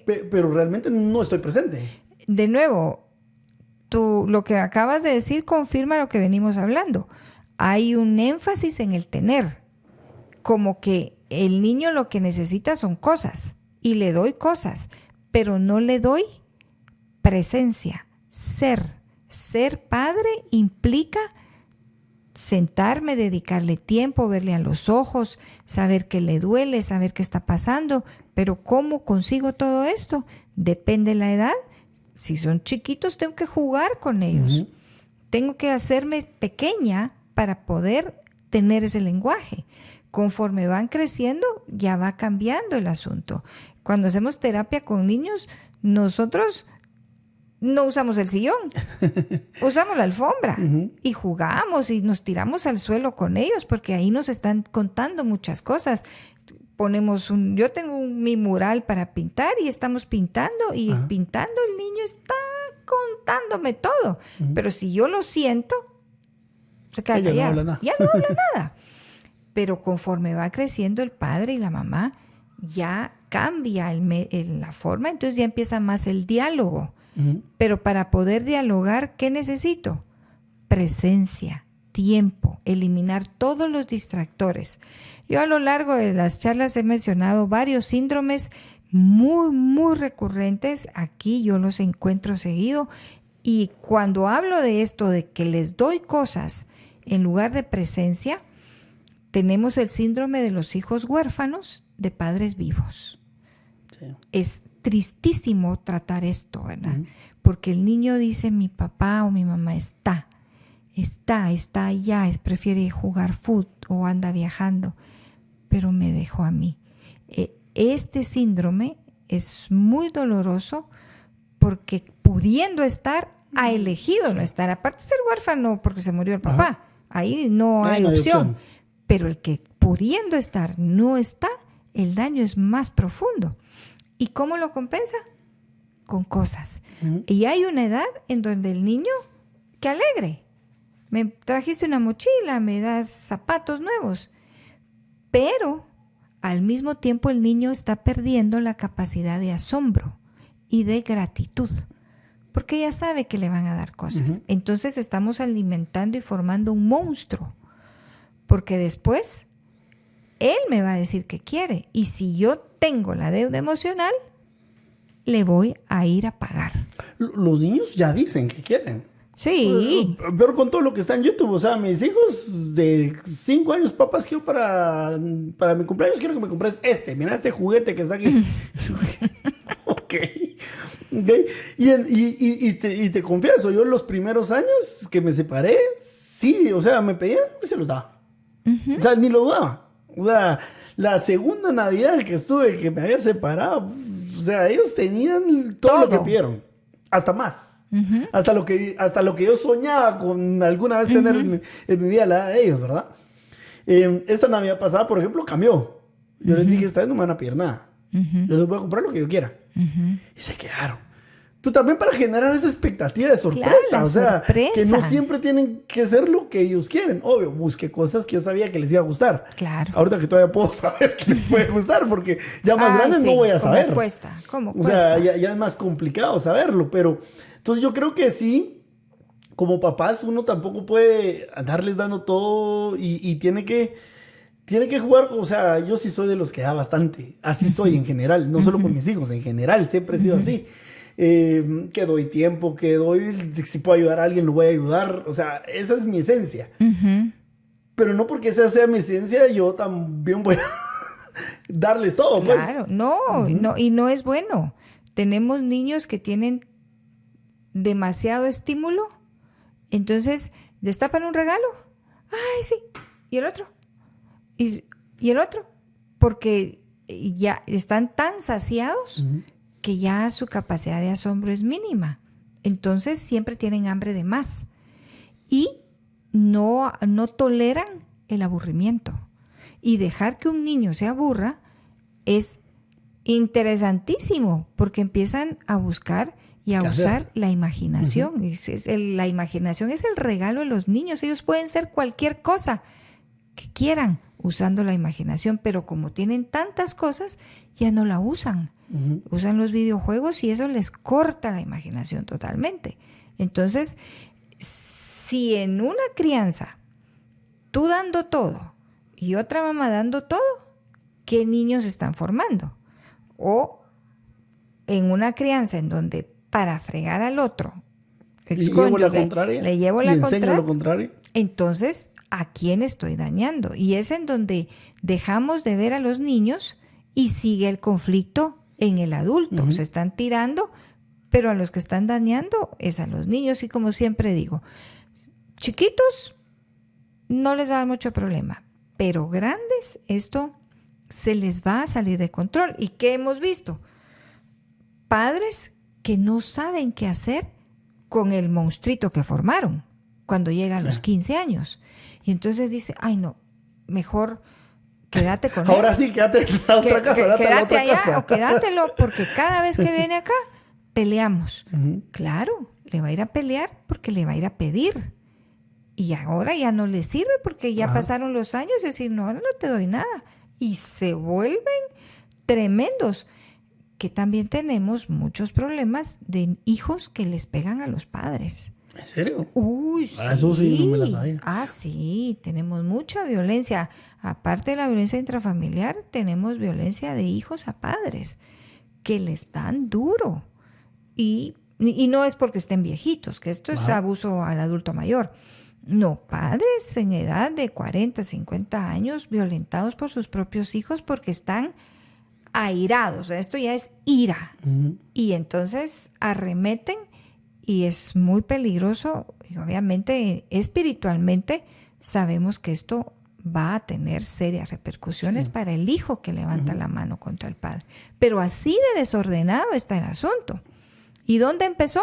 Pero realmente no estoy presente. De nuevo, lo que acabas de decir confirma lo que venimos hablando. Hay un énfasis en el tener, como que el niño lo que necesita son cosas y le doy cosas, pero no le doy presencia, ser. Ser padre implica sentarme, dedicarle tiempo, verle a los ojos, saber qué le duele, saber qué está pasando, pero ¿cómo consigo todo esto? Depende de la edad. Si son chiquitos, tengo que jugar con ellos. Tengo que hacerme pequeña para poder tener ese lenguaje. Conforme van creciendo, ya va cambiando el asunto. Cuando hacemos terapia con niños, nosotros no usamos el sillón, usamos la alfombra y jugamos y nos tiramos al suelo con ellos porque ahí nos están contando muchas cosas. Yo tengo mi mural para pintar y estamos pintando y pintando el niño está contándome todo. Pero si yo lo siento, se queda callado. Ya no habla nada. Pero conforme va creciendo el padre y la mamá, ya cambia la forma, entonces ya empieza más el diálogo. Pero para poder dialogar, ¿qué necesito? Presencia, tiempo, eliminar todos los distractores. Yo a lo largo de las charlas he mencionado varios síndromes muy, muy recurrentes. Aquí yo los encuentro seguido. Y cuando hablo de esto, de que les doy cosas en lugar de presencia, tenemos el síndrome de los hijos huérfanos de padres vivos. Sí. Es tristísimo tratar esto, ¿verdad? Porque el niño dice, mi papá o mi mamá está. está allá, prefiere jugar fútbol o anda viajando, pero me dejó a mí. Este síndrome es muy doloroso porque pudiendo estar, ha elegido no estar. Aparte de ser huérfano porque se murió el papá. Ajá. Ahí no hay opción. Pero el que pudiendo estar no está, el daño es más profundo. ¿Y cómo lo compensa? Con cosas. Y hay una edad en donde el niño, ¡qué alegre! Me trajiste una mochila, me das zapatos nuevos. Pero al mismo tiempo el niño está perdiendo la capacidad de asombro y de gratitud, porque ya sabe que le van a dar cosas. Entonces estamos alimentando y formando un monstruo, porque después él me va a decir que quiere, y si yo tengo la deuda emocional, le voy a ir a pagar. Los niños ya dicen que quieren. Sí. Pero con todo lo que está en YouTube, o sea, mis hijos de 5 años, papás, quiero para mi cumpleaños, quiero que me compres mira este juguete que está aquí. Okay. Y te confieso, yo los primeros años que me separé, sí, o sea, me pedían y se los daba. O sea, ni lo dudaba. O sea, la segunda Navidad que estuve, que me había separado, o sea, ellos tenían todo lo que pidieron, hasta más. Hasta lo que yo soñaba con alguna vez tener en mi vida, la edad de ellos, ¿verdad? Esta Navidad pasada, por ejemplo, cambió. Yo les dije, esta vez no me van a pedir nada. Yo les voy a comprar lo que yo quiera. Y se quedaron. Pero también para generar esa expectativa de sorpresa. Claro, o sea, sorpresa. Que no siempre tienen que ser lo que ellos quieren. Obvio, busqué cosas que yo sabía que les iba a gustar. Claro. Ahorita que todavía puedo saber que les puede gustar, porque ya más grandes no voy a saber. ¿Cómo cuesta? O sea, ya es más complicado saberlo. Pero, entonces yo creo que sí, como papás, uno tampoco puede andarles dando todo y tiene que jugar. O sea, yo sí soy de los que da bastante. Así soy en general, no solo con mis hijos, en general, siempre he sido así. Que doy tiempo, si puedo ayudar a alguien, lo voy a ayudar. O sea, esa es mi esencia. Pero no porque esa sea mi esencia, yo también voy a darles todo. Claro, pues. No, y no es bueno. Tenemos niños que tienen demasiado estímulo, entonces destapan un regalo. ¡Ay, sí! ¿Y el otro? ¿Y el otro? Porque ya están tan saciados que ya su capacidad de asombro es mínima. Entonces siempre tienen hambre de más. Y no toleran el aburrimiento. Y dejar que un niño se aburra es interesantísimo, porque empiezan a buscar y a usar la imaginación. La imaginación es el regalo de los niños. Ellos pueden ser cualquier cosa que quieran usando la imaginación, pero como tienen tantas cosas, ya no la usan. Usan los videojuegos y eso les corta la imaginación totalmente. Entonces, si en una crianza tú dando todo y otra mamá dando todo, ¿qué niños están formando? O en una crianza en donde para fregar al otro le llevo la contraria, lo contrario. Entonces, ¿a quién estoy dañando? Y es en donde dejamos de ver a los niños y sigue el conflicto en el adulto. Se están tirando, pero a los que están dañando es a los niños. Y como siempre digo, chiquitos no les va a dar mucho problema, pero grandes esto se les va a salir de control. ¿Y qué hemos visto? Padres que no saben qué hacer con el monstruito que formaron cuando llegan los 15 años. Y entonces dice, ay no, mejor quédate con él. Ahora sí, quédate en la otra casa. Quédate allá o quédatelo, porque cada vez que viene acá, peleamos. Claro, le va a ir a pelear porque le va a ir a pedir. Y ahora ya no le sirve porque ya pasaron los años y decir, no, ahora no te doy nada. Y se vuelven tremendos. Que también tenemos muchos problemas de hijos que les pegan a los padres. ¿En serio? Uy, sí. Eso sí, no me la sabía. Sí, tenemos mucha violencia. Aparte de la violencia intrafamiliar, tenemos violencia de hijos a padres que les dan duro. Y no es porque estén viejitos, que esto es abuso al adulto mayor. No, padres en edad de 40, 50 años violentados por sus propios hijos porque están airados. Esto ya es ira. Y entonces arremeten y es muy peligroso. Y obviamente, espiritualmente, sabemos que esto va a tener serias repercusiones para el hijo que levanta la mano contra el padre. Pero así de desordenado está el asunto. ¿Y dónde empezó?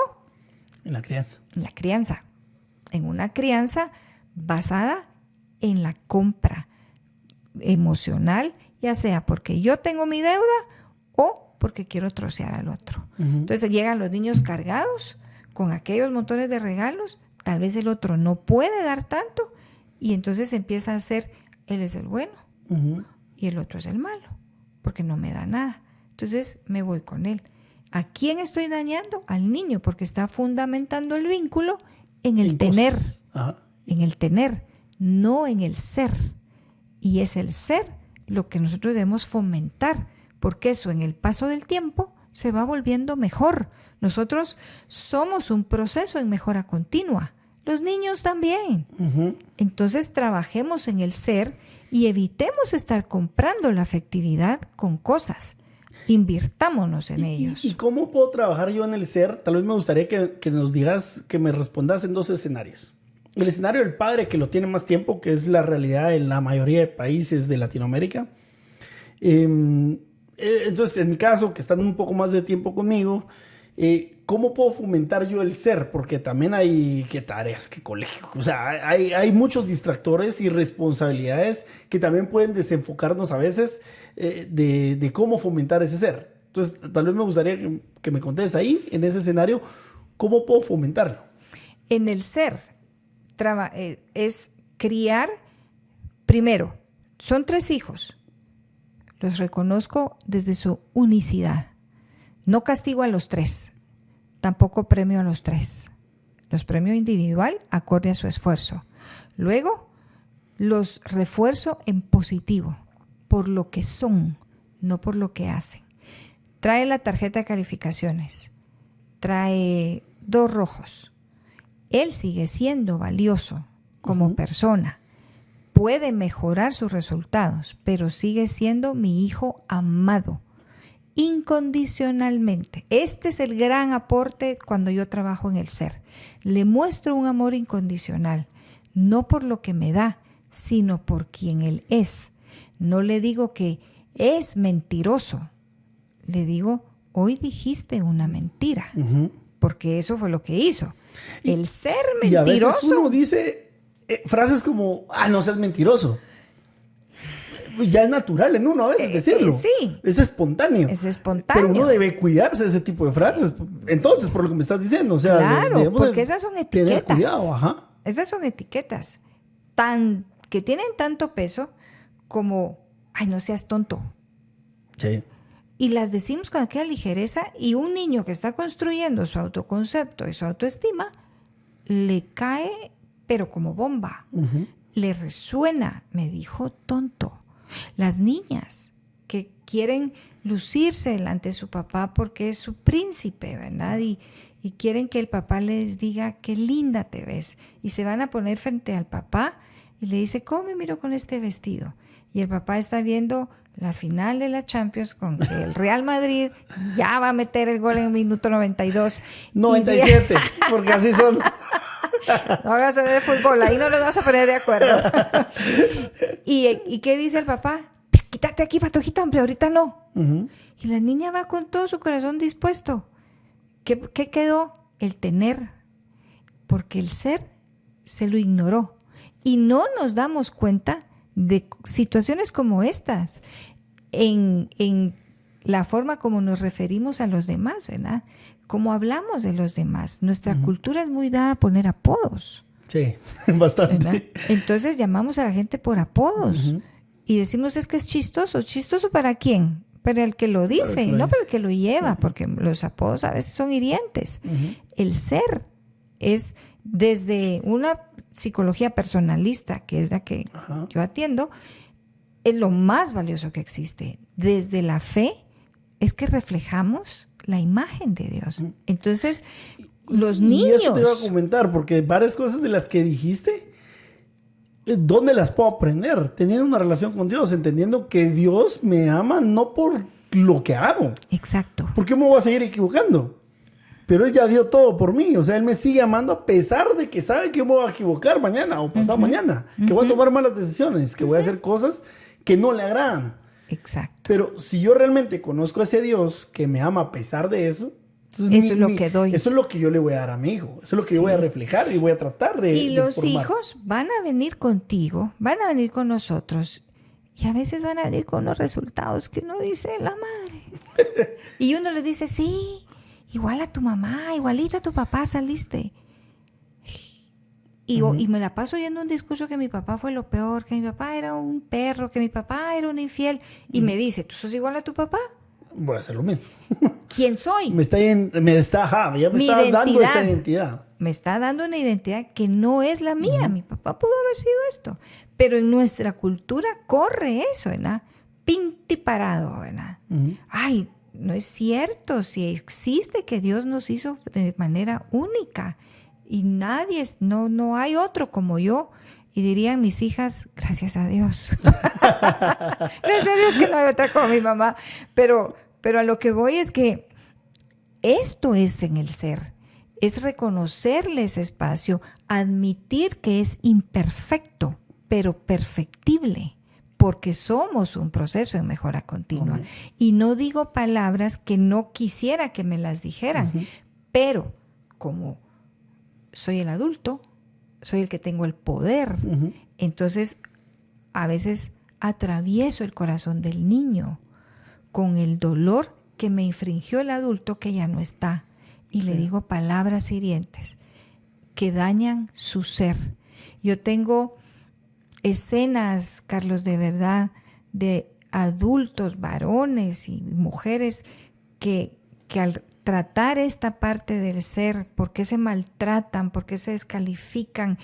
En la crianza. En la crianza. En una crianza basada en la compra emocional, ya sea porque yo tengo mi deuda o porque quiero trocear al otro. Entonces llegan los niños cargados con aquellos montones de regalos, tal vez el otro no puede dar tanto y entonces empieza a ser, él es el bueno y el otro es el malo, porque no me da nada. Entonces me voy con él. ¿A quién estoy dañando? Al niño, porque está fundamentando el vínculo en el tener, en el tener, no en el ser. Y es el ser lo que nosotros debemos fomentar, porque eso en el paso del tiempo se va volviendo mejor. Nosotros somos un proceso en mejora continua. Los niños también. Entonces trabajemos en el ser y evitemos estar comprando la afectividad con cosas. Invirtámonos en ellos. ¿Y cómo puedo trabajar yo en el ser? Tal vez me gustaría que nos digas, que me respondas en dos escenarios. El escenario del padre, que lo tiene más tiempo, que es la realidad en la mayoría de países de Latinoamérica. Entonces, en mi caso, que están un poco más de tiempo conmigo, ¿cómo puedo fomentar yo el ser? Porque también hay qué tareas, qué colegio. O sea, hay muchos distractores y responsabilidades que también pueden desenfocarnos a veces de cómo fomentar ese ser. Entonces, tal vez me gustaría que me contes ahí, en ese escenario, ¿cómo puedo fomentarlo? En el ser es criar, primero, son 3 hijos. Los reconozco desde su unicidad. No castigo a los 3, tampoco premio a los 3. Los premio individual acorde a su esfuerzo. Luego, los refuerzo en positivo, por lo que son, no por lo que hacen. Trae la tarjeta de calificaciones, trae 2 rojos. Él sigue siendo valioso como persona. Puede mejorar sus resultados, pero sigue siendo mi hijo amado. Incondicionalmente. Este es el gran aporte cuando yo trabajo en el ser. Le muestro un amor incondicional, no por lo que me da, sino por quien él es. No le digo que es mentiroso. Le digo, hoy dijiste una mentira, porque eso fue lo que hizo. El ser mentiroso. Y a veces uno dice frases como, no seas mentiroso. Ya es natural en uno a veces decirlo. Sí. Es espontáneo. Es espontáneo. Pero uno debe cuidarse de ese tipo de frases. Entonces, por lo que me estás diciendo. O sea, claro, porque esas son etiquetas. Tener cuidado, Esas son etiquetas que tienen tanto peso como, no seas tonto. Sí. Y las decimos con aquella ligereza y un niño que está construyendo su autoconcepto y su autoestima le cae, pero como bomba. Le resuena, me dijo tonto. Las niñas que quieren lucirse delante de su papá porque es su príncipe, ¿verdad? Y quieren que el papá les diga qué linda te ves. Y se van a poner frente al papá y le dice, ¿cómo me miro con este vestido? Y el papá está viendo la final de la Champions con que el Real Madrid ya va a meter el gol en el minuto 92. 97, porque así son. No vamos a ver de fútbol, ahí no nos vamos a poner de acuerdo. ¿Y qué dice el papá? Quítate aquí, patojita, hombre, ahorita no. Y la niña va con todo su corazón dispuesto. ¿Qué quedó? El tener. Porque el ser se lo ignoró. Y no nos damos cuenta de situaciones como estas en la forma como nos referimos a los demás, ¿verdad? Cómo hablamos de los demás. Nuestra cultura es muy dada a poner apodos. Sí, bastante. ¿Verdad? Entonces llamamos a la gente por apodos y decimos, es que es chistoso. ¿Chistoso para quién? Para el que lo dice, no para el que lo lleva, porque los apodos a veces son hirientes. El ser es desde una psicología personalista, que es la que yo atiendo, es lo más valioso que existe. Desde la fe es que reflejamos la imagen de Dios. Entonces, los niños... Y eso te iba a comentar, porque varias cosas de las que dijiste, ¿dónde las puedo aprender? Teniendo una relación con Dios, entendiendo que Dios me ama no por lo que hago. Exacto. ¿Por qué me voy a seguir equivocando? Pero Él ya dio todo por mí. O sea, Él me sigue amando a pesar de que sabe que yo me voy a equivocar mañana o pasado mañana. Que voy a tomar malas decisiones, que voy a hacer cosas que no le agradan. Exacto. Pero si yo realmente conozco a ese Dios que me ama a pesar de eso, eso es lo que doy. Eso es lo que yo le voy a dar a mi hijo. Eso es lo que yo voy a reflejar y voy a tratar de Y los formar. hijos van a venir contigo, van a venir con nosotros. Y a veces van a venir con los resultados que uno dice, la madre. Y uno les dice, sí, igual a tu mamá, igualito a tu papá saliste. Y me la paso oyendo un discurso que mi papá fue lo peor, que mi papá era un perro, que mi papá era un infiel. Y me dice, ¿tú sos igual a tu papá? Voy a hacer lo mismo. ¿Quién soy? Ya me está dando esa identidad. Me está dando una identidad que no es la mía. Mi papá pudo haber sido esto. Pero en nuestra cultura corre eso, ¿verdad? Pinto y parado, ¿verdad? Ay, no es cierto. Si existe que Dios nos hizo de manera única y no hay otro como yo. Y dirían mis hijas, gracias a Dios. Gracias a Dios que no hay otra como mi mamá. Pero a lo que voy es que esto es en el ser. Es reconocerle ese espacio, admitir que es imperfecto, pero perfectible, porque somos un proceso de mejora continua. Y no digo palabras que no quisiera que me las dijeran, pero como soy el adulto, soy el que tengo el poder, entonces a veces atravieso el corazón del niño con el dolor que me infringió el adulto que ya no está. Y le digo palabras hirientes que dañan su ser. Yo tengo escenas, Carlos, de verdad, de adultos, varones y mujeres que al tratar esta parte del ser, por qué se maltratan, por qué se descalifican,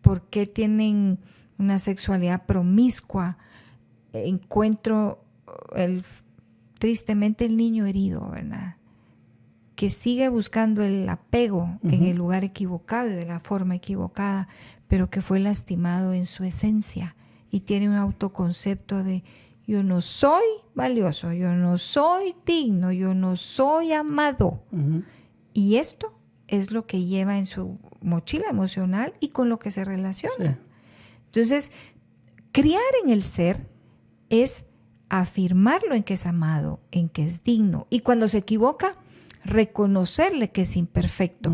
por qué tienen una sexualidad promiscua, encuentro tristemente el niño herido, ¿verdad? Que sigue buscando el apego en el lugar equivocado y de la forma equivocada, pero que fue lastimado en su esencia y tiene un autoconcepto de yo no soy valioso, yo no soy digno, yo no soy amado. Y esto es lo que lleva en su mochila emocional y con lo que se relaciona. Sí. Entonces, criar en el ser es afirmarlo en que es amado, en que es digno. Y cuando se equivoca, reconocerle que es imperfecto,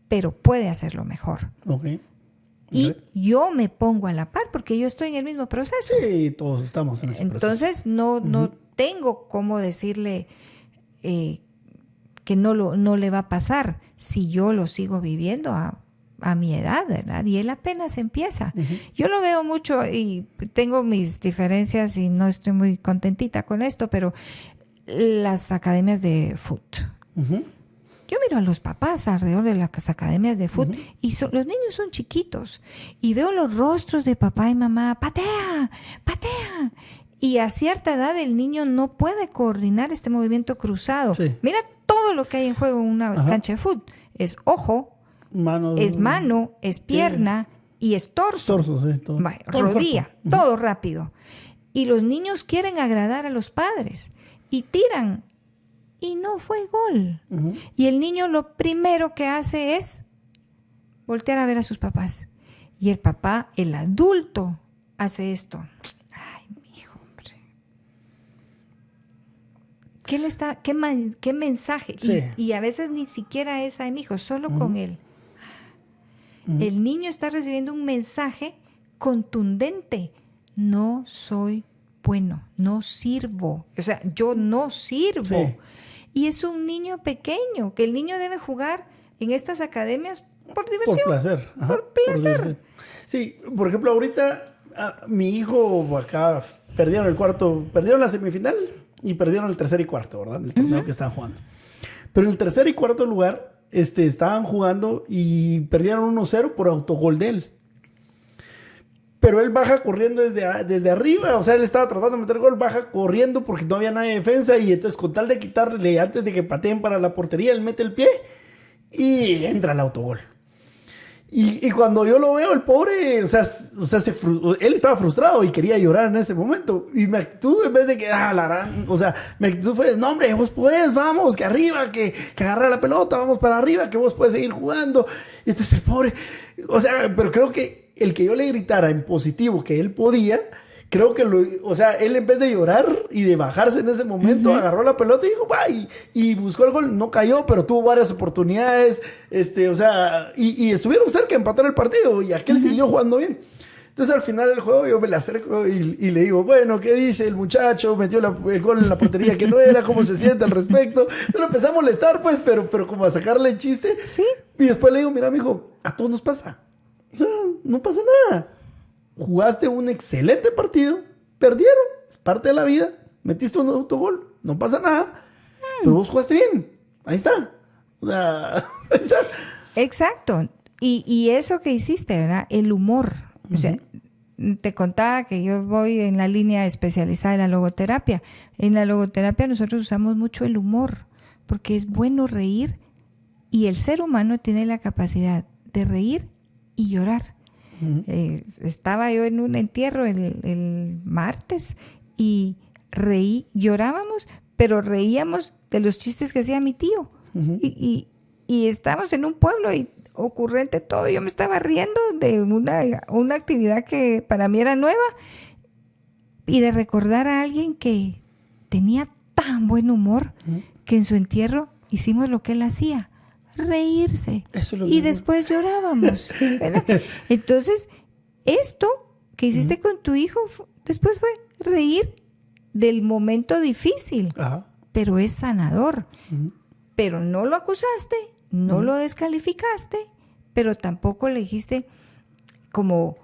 pero puede hacerlo mejor. Y yo me pongo a la par porque yo estoy en el mismo proceso. Sí, todos estamos en ese proceso. Entonces no tengo cómo decirle que no le va a pasar si yo lo sigo viviendo a mi edad, ¿verdad? Y él apenas empieza. Yo lo veo mucho y tengo mis diferencias y no estoy muy contentita con esto, pero las academias de fútbol. Yo miro a los papás alrededor de las academias de fútbol y los niños son chiquitos y veo los rostros de papá y mamá, patea, patea. Y a cierta edad el niño no puede coordinar este movimiento cruzado. Sí. Mira todo lo que hay en juego en una cancha de fútbol. Es ojo, es mano, es pierna y es torso. Sí, todo. Rodilla, todo rápido. Y los niños quieren agradar a los padres y tiran. Y no fue gol. Y el niño lo primero que hace es voltear a ver a sus papás. Y el papá, el adulto, hace esto. Ay, mi hijo, hombre. ¿Qué mensaje? Sí. Y a veces ni siquiera es a mi hijo, solo con él. El niño está recibiendo un mensaje contundente. No soy bueno, no sirvo. O sea, yo no sirvo. Sí. Y es un niño pequeño, que el niño debe jugar en estas academias por diversión. Por placer. Por placer. Sí, por ejemplo, ahorita mi hijo acá perdieron la semifinal y perdieron el tercer y cuarto, ¿verdad? El torneo que estaban jugando. Pero en el tercer y cuarto lugar estaban jugando y perdieron 1-0 por autogol de él. Pero él baja corriendo desde arriba, o sea, él estaba tratando de meter gol, baja corriendo porque no había nadie de defensa y entonces con tal de quitarle antes de que pateen para la portería, él mete el pie y entra el autogol. Y cuando yo lo veo, el pobre, o sea, él estaba frustrado y quería llorar en ese momento. Y mi actitud, en vez de que, mi actitud fue, no, hombre, vos podés, vamos, que arriba, que agarra la pelota, vamos para arriba, que vos puedes seguir jugando. Y entonces el pobre, o sea, pero creo que el que yo le gritara en positivo que él podía, creo que él en vez de llorar y de bajarse en ese momento, agarró la pelota y dijo, va, y buscó el gol. No cayó, pero tuvo varias oportunidades, y estuvieron cerca de empatar el partido y aquel siguió jugando bien. Entonces al final del juego yo me le acerco y le digo, bueno, ¿qué dice el muchacho? Metió el gol en la portería que no era, ¿cómo se siente al respecto? Yo lo empecé a molestar, pues, pero como a sacarle el chiste. Sí. Y después le digo, mira, mijo, a todos nos pasa. O sea, no pasa nada. Jugaste un excelente partido, perdieron, es parte de la vida, metiste un autogol, no pasa nada, pero vos jugaste bien, ahí está. O sea, ahí está. Exacto. Y eso que hiciste, ¿verdad? El humor. O sea, te contaba que yo voy en la línea especializada de la logoterapia. En la logoterapia nosotros usamos mucho el humor, porque es bueno reír y el ser humano tiene la capacidad de reír y llorar. Estaba yo en un entierro el martes y llorábamos, pero reíamos de los chistes que hacía mi tío. Y estábamos en un pueblo y ocurrente todo. Yo me estaba riendo de una actividad que para mí era nueva y de recordar a alguien que tenía tan buen humor que en su entierro hicimos lo que él hacía. Reírse. Y después llorábamos, ¿verdad? Entonces, esto que hiciste con tu hijo, después fue reír del momento difícil, pero es sanador. Pero no lo acusaste, no lo descalificaste, pero tampoco le dijiste como...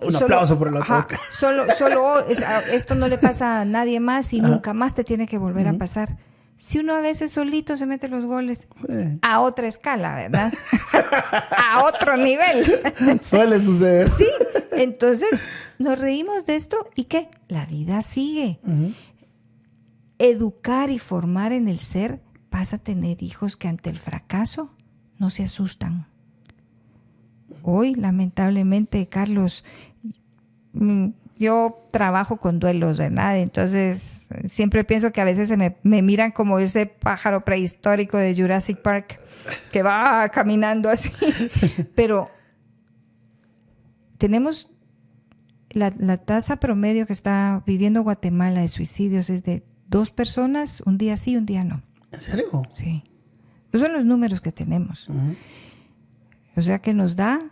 Un aplauso por el otro. Esto no le pasa a nadie más y nunca más te tiene que volver a pasar. Si uno a veces solito se mete los goles a otra escala, ¿verdad? A otro nivel. Suele suceder. Sí, entonces nos reímos de esto y ¿qué? La vida sigue. Educar y formar en el ser, vas a tener hijos que ante el fracaso no se asustan. Hoy, lamentablemente, Carlos, yo trabajo con duelos, ¿verdad? Entonces, siempre pienso que a veces me miran como ese pájaro prehistórico de Jurassic Park que va caminando así. Pero tenemos la tasa promedio que está viviendo Guatemala de suicidios es de 2 personas, un día sí, un día no. ¿En serio? Sí. Esos son los números que tenemos. O sea que nos da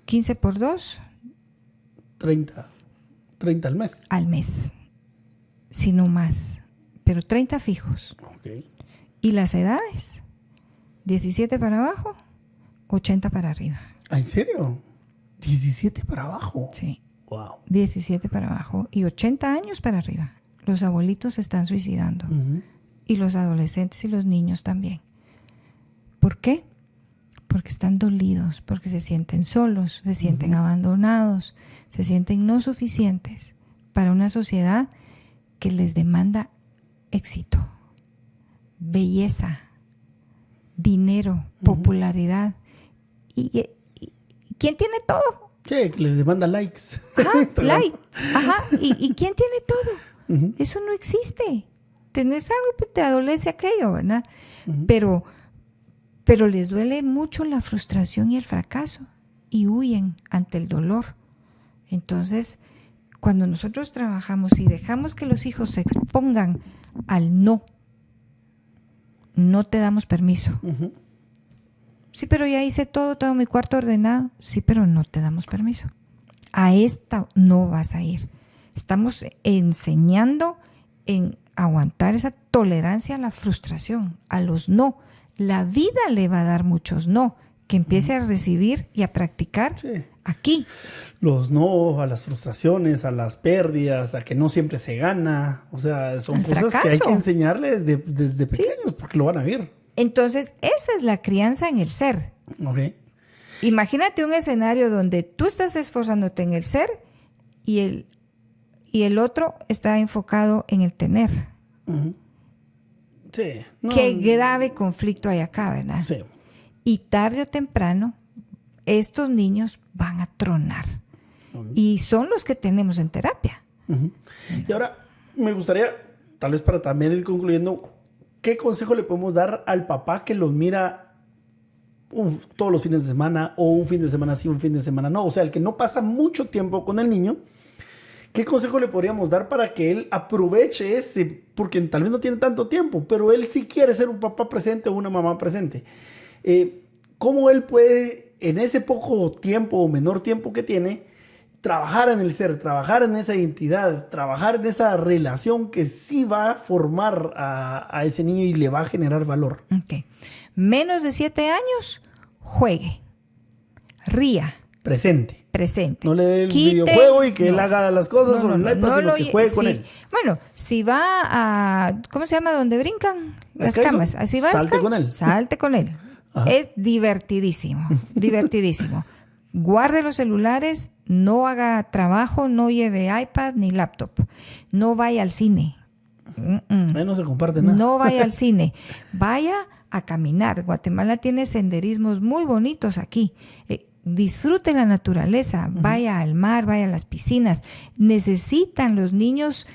15 por 2. 30 al mes. Al mes, si no más, pero 30 fijos. Okay. ¿Y las edades? 17 para abajo, 80 para arriba. ¿En serio? 17 para abajo. Sí. Wow. 17 para abajo y 80 años para arriba. Los abuelitos se están suicidando. Y los adolescentes y los niños también. ¿Por qué? Porque están dolidos, porque se sienten solos, se sienten abandonados, se sienten no suficientes para una sociedad que les demanda éxito, belleza, dinero, popularidad. ¿Y quién tiene todo? Sí, que les demanda likes. Ajá, likes. Ajá. ¿Y quién tiene todo? Eso no existe. Tenés algo que te adolece aquello, ¿verdad? Pero les duele mucho la frustración y el fracaso y huyen ante el dolor. Entonces, cuando nosotros trabajamos y dejamos que los hijos se expongan al no te damos permiso. Sí, pero ya hice todo, tengo mi cuarto ordenado. Sí, pero no te damos permiso. A esta no vas a ir. Estamos enseñando en aguantar esa tolerancia a la frustración, a los no. La vida le va a dar muchos no, que empiece a recibir y a practicar aquí. Los no, a las frustraciones, a las pérdidas, a que no siempre se gana. O sea, son cosas que hay que enseñarles desde pequeños porque lo van a ver. Entonces, esa es la crianza en el ser. Okay. Imagínate un escenario donde tú estás esforzándote en el ser y el otro está enfocado en el tener. Sí. Qué grave conflicto hay acá, ¿verdad? Sí. Y tarde o temprano, estos niños van a tronar. Y son los que tenemos en terapia. Y ahora me gustaría, tal vez para también ir concluyendo, ¿qué consejo le podemos dar al papá que los mira todos los fines de semana, o un fin de semana sí, un fin de semana no? O sea, el que no pasa mucho tiempo con el niño. ¿Qué consejo le podríamos dar para que él aproveche ese? Porque tal vez no tiene tanto tiempo, pero él sí quiere ser un papá presente o una mamá presente. ¿Cómo él puede, en ese poco tiempo o menor tiempo que tiene, trabajar en el ser, trabajar en esa identidad, trabajar en esa relación que sí va a formar a ese niño y le va a generar valor? Okay. Menos de 7 años, juegue, ría. Presente. Presente. No le dé el videojuego y que él haga las cosas sobre el iPad, sino que juegue con él. Bueno, si va a, ¿cómo se llama? ¿Donde brincan las camas? Así va. Salte con él. Salte con él. Ajá. Es divertidísimo, divertidísimo. Guarde los celulares, no haga trabajo, no lleve iPad ni laptop. No vaya al cine. Ahí no se comparte nada. No vaya al cine. Vaya a caminar. Guatemala tiene senderismos muy bonitos aquí. Disfrute la naturaleza, vaya al mar, vaya a las piscinas. Necesitan los niños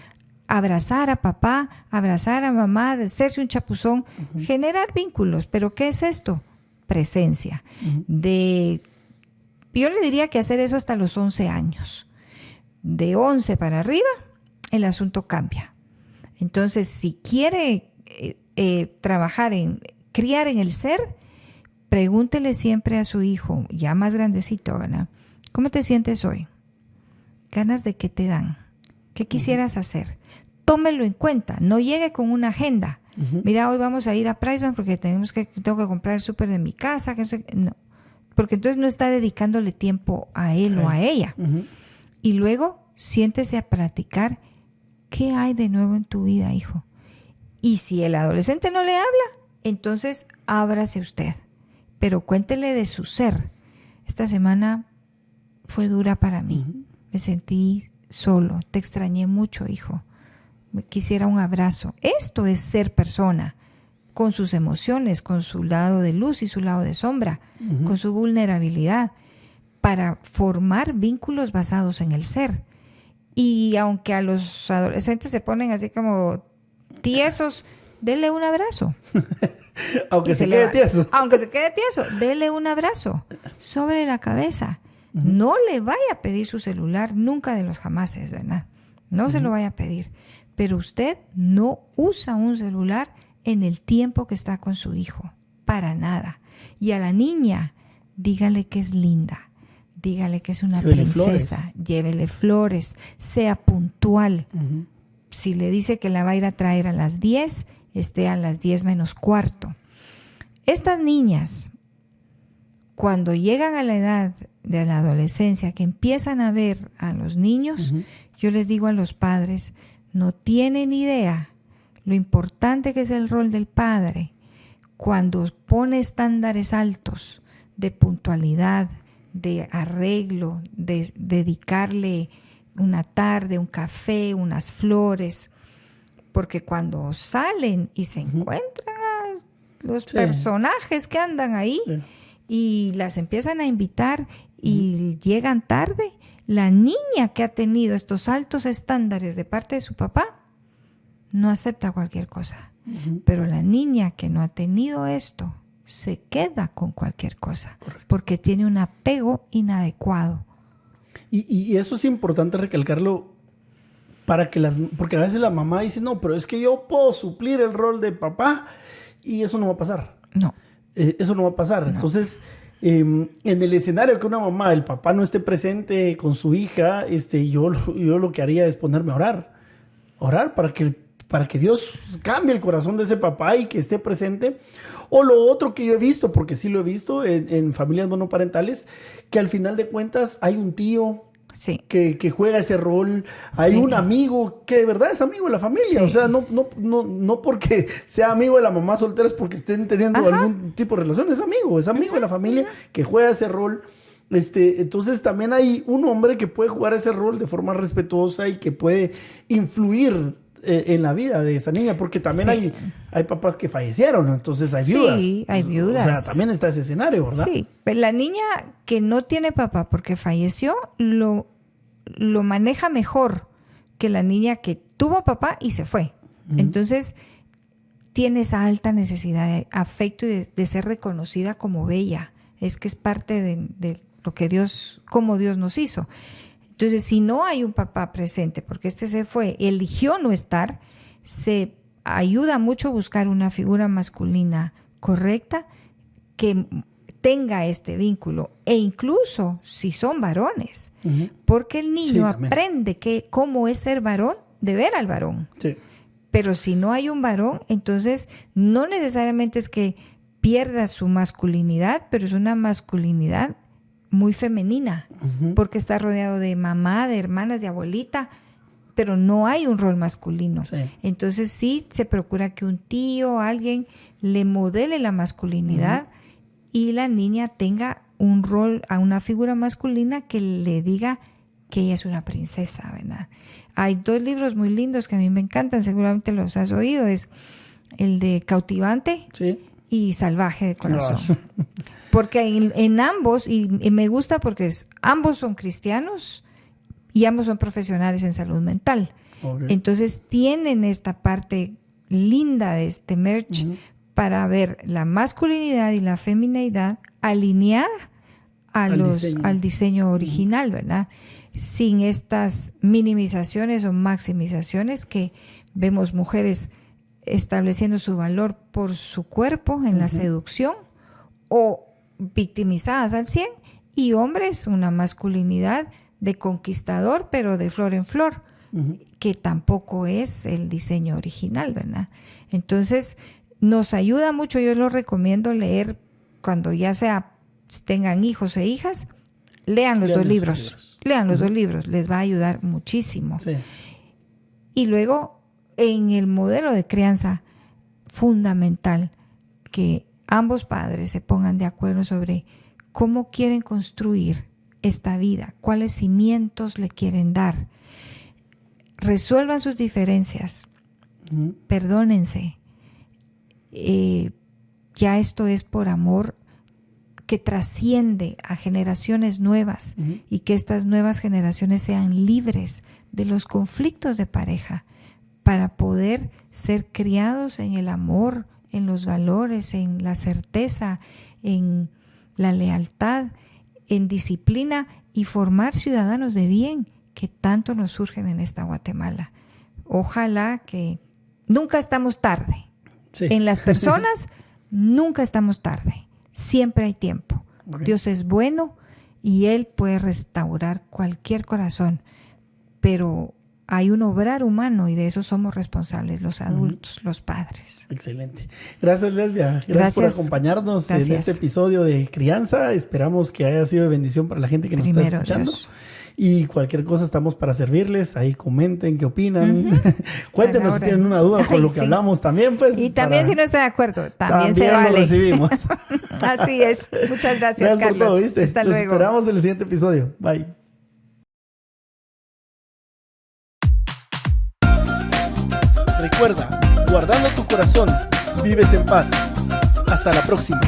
abrazar a papá, abrazar a mamá, hacerse un chapuzón, generar vínculos. ¿Pero qué es esto? Presencia. Yo le diría que hacer eso hasta los 11 años. De 11 para arriba, el asunto cambia. Entonces, si quiere trabajar criar en el ser, pregúntele siempre a su hijo, ya más grandecito, ¿verdad? ¿Cómo te sientes hoy? ¿Ganas de qué te dan? ¿Qué quisieras hacer? Tómelo en cuenta, no llegue con una agenda. Mira, hoy vamos a ir a Priceman porque tengo que comprar el súper de mi casa. No, porque entonces no está dedicándole tiempo a él o a ella. Y luego siéntese a platicar qué hay de nuevo en tu vida, hijo. Y si el adolescente no le habla, entonces ábrase usted. Pero cuéntele de su ser. Esta semana fue dura para mí. Me sentí solo. Te extrañé mucho, hijo. Me quisiera un abrazo. Esto es ser persona, con sus emociones, con su lado de luz y su lado de sombra, con su vulnerabilidad, para formar vínculos basados en el ser. Y aunque a los adolescentes se ponen así como tiesos, denle un abrazo. Aunque se quede tieso. Aunque se quede tieso, dele un abrazo sobre la cabeza. No le vaya a pedir su celular nunca de los jamases, ¿verdad? No se lo vaya a pedir. Pero usted no usa un celular en el tiempo que está con su hijo. Para nada. Y a la niña, dígale que es linda. Dígale que es una princesa. Llévele flores. Sea puntual. Si le dice que la va a ir a traer a las 10, esté a las 10 menos cuarto. Estas niñas, cuando llegan a la edad de la adolescencia, que empiezan a ver a los niños, yo les digo a los padres, no tienen idea lo importante que es el rol del padre cuando pone estándares altos de puntualidad, de arreglo, de dedicarle una tarde, un café, unas flores. Porque cuando salen y se encuentran a los personajes que andan ahí y las empiezan a invitar y llegan tarde, la niña que ha tenido estos altos estándares de parte de su papá no acepta cualquier cosa. Pero la niña que no ha tenido esto se queda con cualquier cosa. Correcto. Porque tiene un apego inadecuado. Y eso es importante recalcarlo. Porque a veces la mamá dice, no, pero es que yo puedo suplir el rol de papá y eso no va a pasar. No. Eso no va a pasar. No. Entonces, en el escenario que una mamá, el papá no esté presente con su hija, yo lo que haría es ponerme a orar. Orar para que Dios cambie el corazón de ese papá y que esté presente. O lo otro que yo he visto, porque sí lo he visto en familias monoparentales, que al final de cuentas hay un tío, sí, que juega ese rol. Hay un amigo que de verdad es amigo de la familia. Sí. O sea, no porque sea amigo de la mamá soltera es porque estén teniendo algún tipo de relación. Es amigo de la familia que juega ese rol. Entonces también hay un hombre que puede jugar ese rol de forma respetuosa y que puede influir en la vida de esa niña, porque también hay papás que fallecieron, entonces hay viudas. Sí, hay viudas. O sea, también está ese escenario, ¿verdad? Sí, pero la niña que no tiene papá porque falleció, lo maneja mejor que la niña que tuvo papá y se fue. Entonces, tiene esa alta necesidad de afecto y de ser reconocida como bella. Es que es parte de lo que como Dios nos hizo. Entonces, si no hay un papá presente, porque se fue, eligió no estar, se ayuda mucho a buscar una figura masculina correcta que tenga este vínculo, e incluso si son varones, porque el niño aprende cómo es ser varón de ver al varón. Sí. Pero si no hay un varón, entonces no necesariamente es que pierda su masculinidad, pero es una masculinidad muy femenina, porque está rodeado de mamá, de hermanas, de abuelita, pero no hay un rol masculino. Sí. Entonces sí se procura que un tío, alguien, le modele la masculinidad y la niña tenga un rol, a una figura masculina que le diga que ella es una princesa, ¿verdad? Hay 2 libros muy lindos que a mí me encantan, seguramente los has oído, es el de Cautivante y Salvaje de Corazón. Claro. Porque en ambos, y me gusta porque ambos son cristianos y ambos son profesionales en salud mental. Okay. Entonces tienen esta parte linda de este merch para ver la masculinidad y la feminidad alineada al diseño original, ¿verdad? Sin estas minimizaciones o maximizaciones que vemos mujeres estableciendo su valor por su cuerpo en la seducción o victimizadas al 100, y hombres una masculinidad de conquistador pero de flor en flor, que tampoco es el diseño original, ¿verdad? Entonces nos ayuda mucho, yo lo recomiendo leer cuando ya tengan hijos e hijas, lean los 2 libros. Lean los 2 libros, les va a ayudar muchísimo. Sí. Y luego, en el modelo de crianza, fundamental que ambos padres se pongan de acuerdo sobre cómo quieren construir esta vida, cuáles cimientos le quieren dar. Resuelvan sus diferencias, perdónense. Ya esto es por amor que trasciende a generaciones nuevas y que estas nuevas generaciones sean libres de los conflictos de pareja para poder ser criados en el amor, en los valores, en la certeza, en la lealtad, en disciplina y formar ciudadanos de bien que tanto nos surgen en esta Guatemala. Ojalá que nunca estamos tarde. Sí. En las personas nunca estamos tarde. Siempre hay tiempo. Okay. Dios es bueno y Él puede restaurar cualquier corazón, pero hay un obrar humano y de eso somos responsables los adultos, los padres. Excelente. Gracias, Lesbia. Gracias por acompañarnos en este episodio de Crianza. Esperamos que haya sido de bendición para la gente que nos está escuchando. Dios. Y cualquier cosa estamos para servirles. Ahí comenten qué opinan. Cuéntenos si tienen una duda con lo que hablamos también. Pues, y también si no está de acuerdo, también se vale. Lo recibimos. Así es. Muchas gracias, Carlos. Por todo, ¿viste? Hasta Los luego. Esperamos en el siguiente episodio. Bye. Recuerda, guardando tu corazón, vives en paz. Hasta la próxima.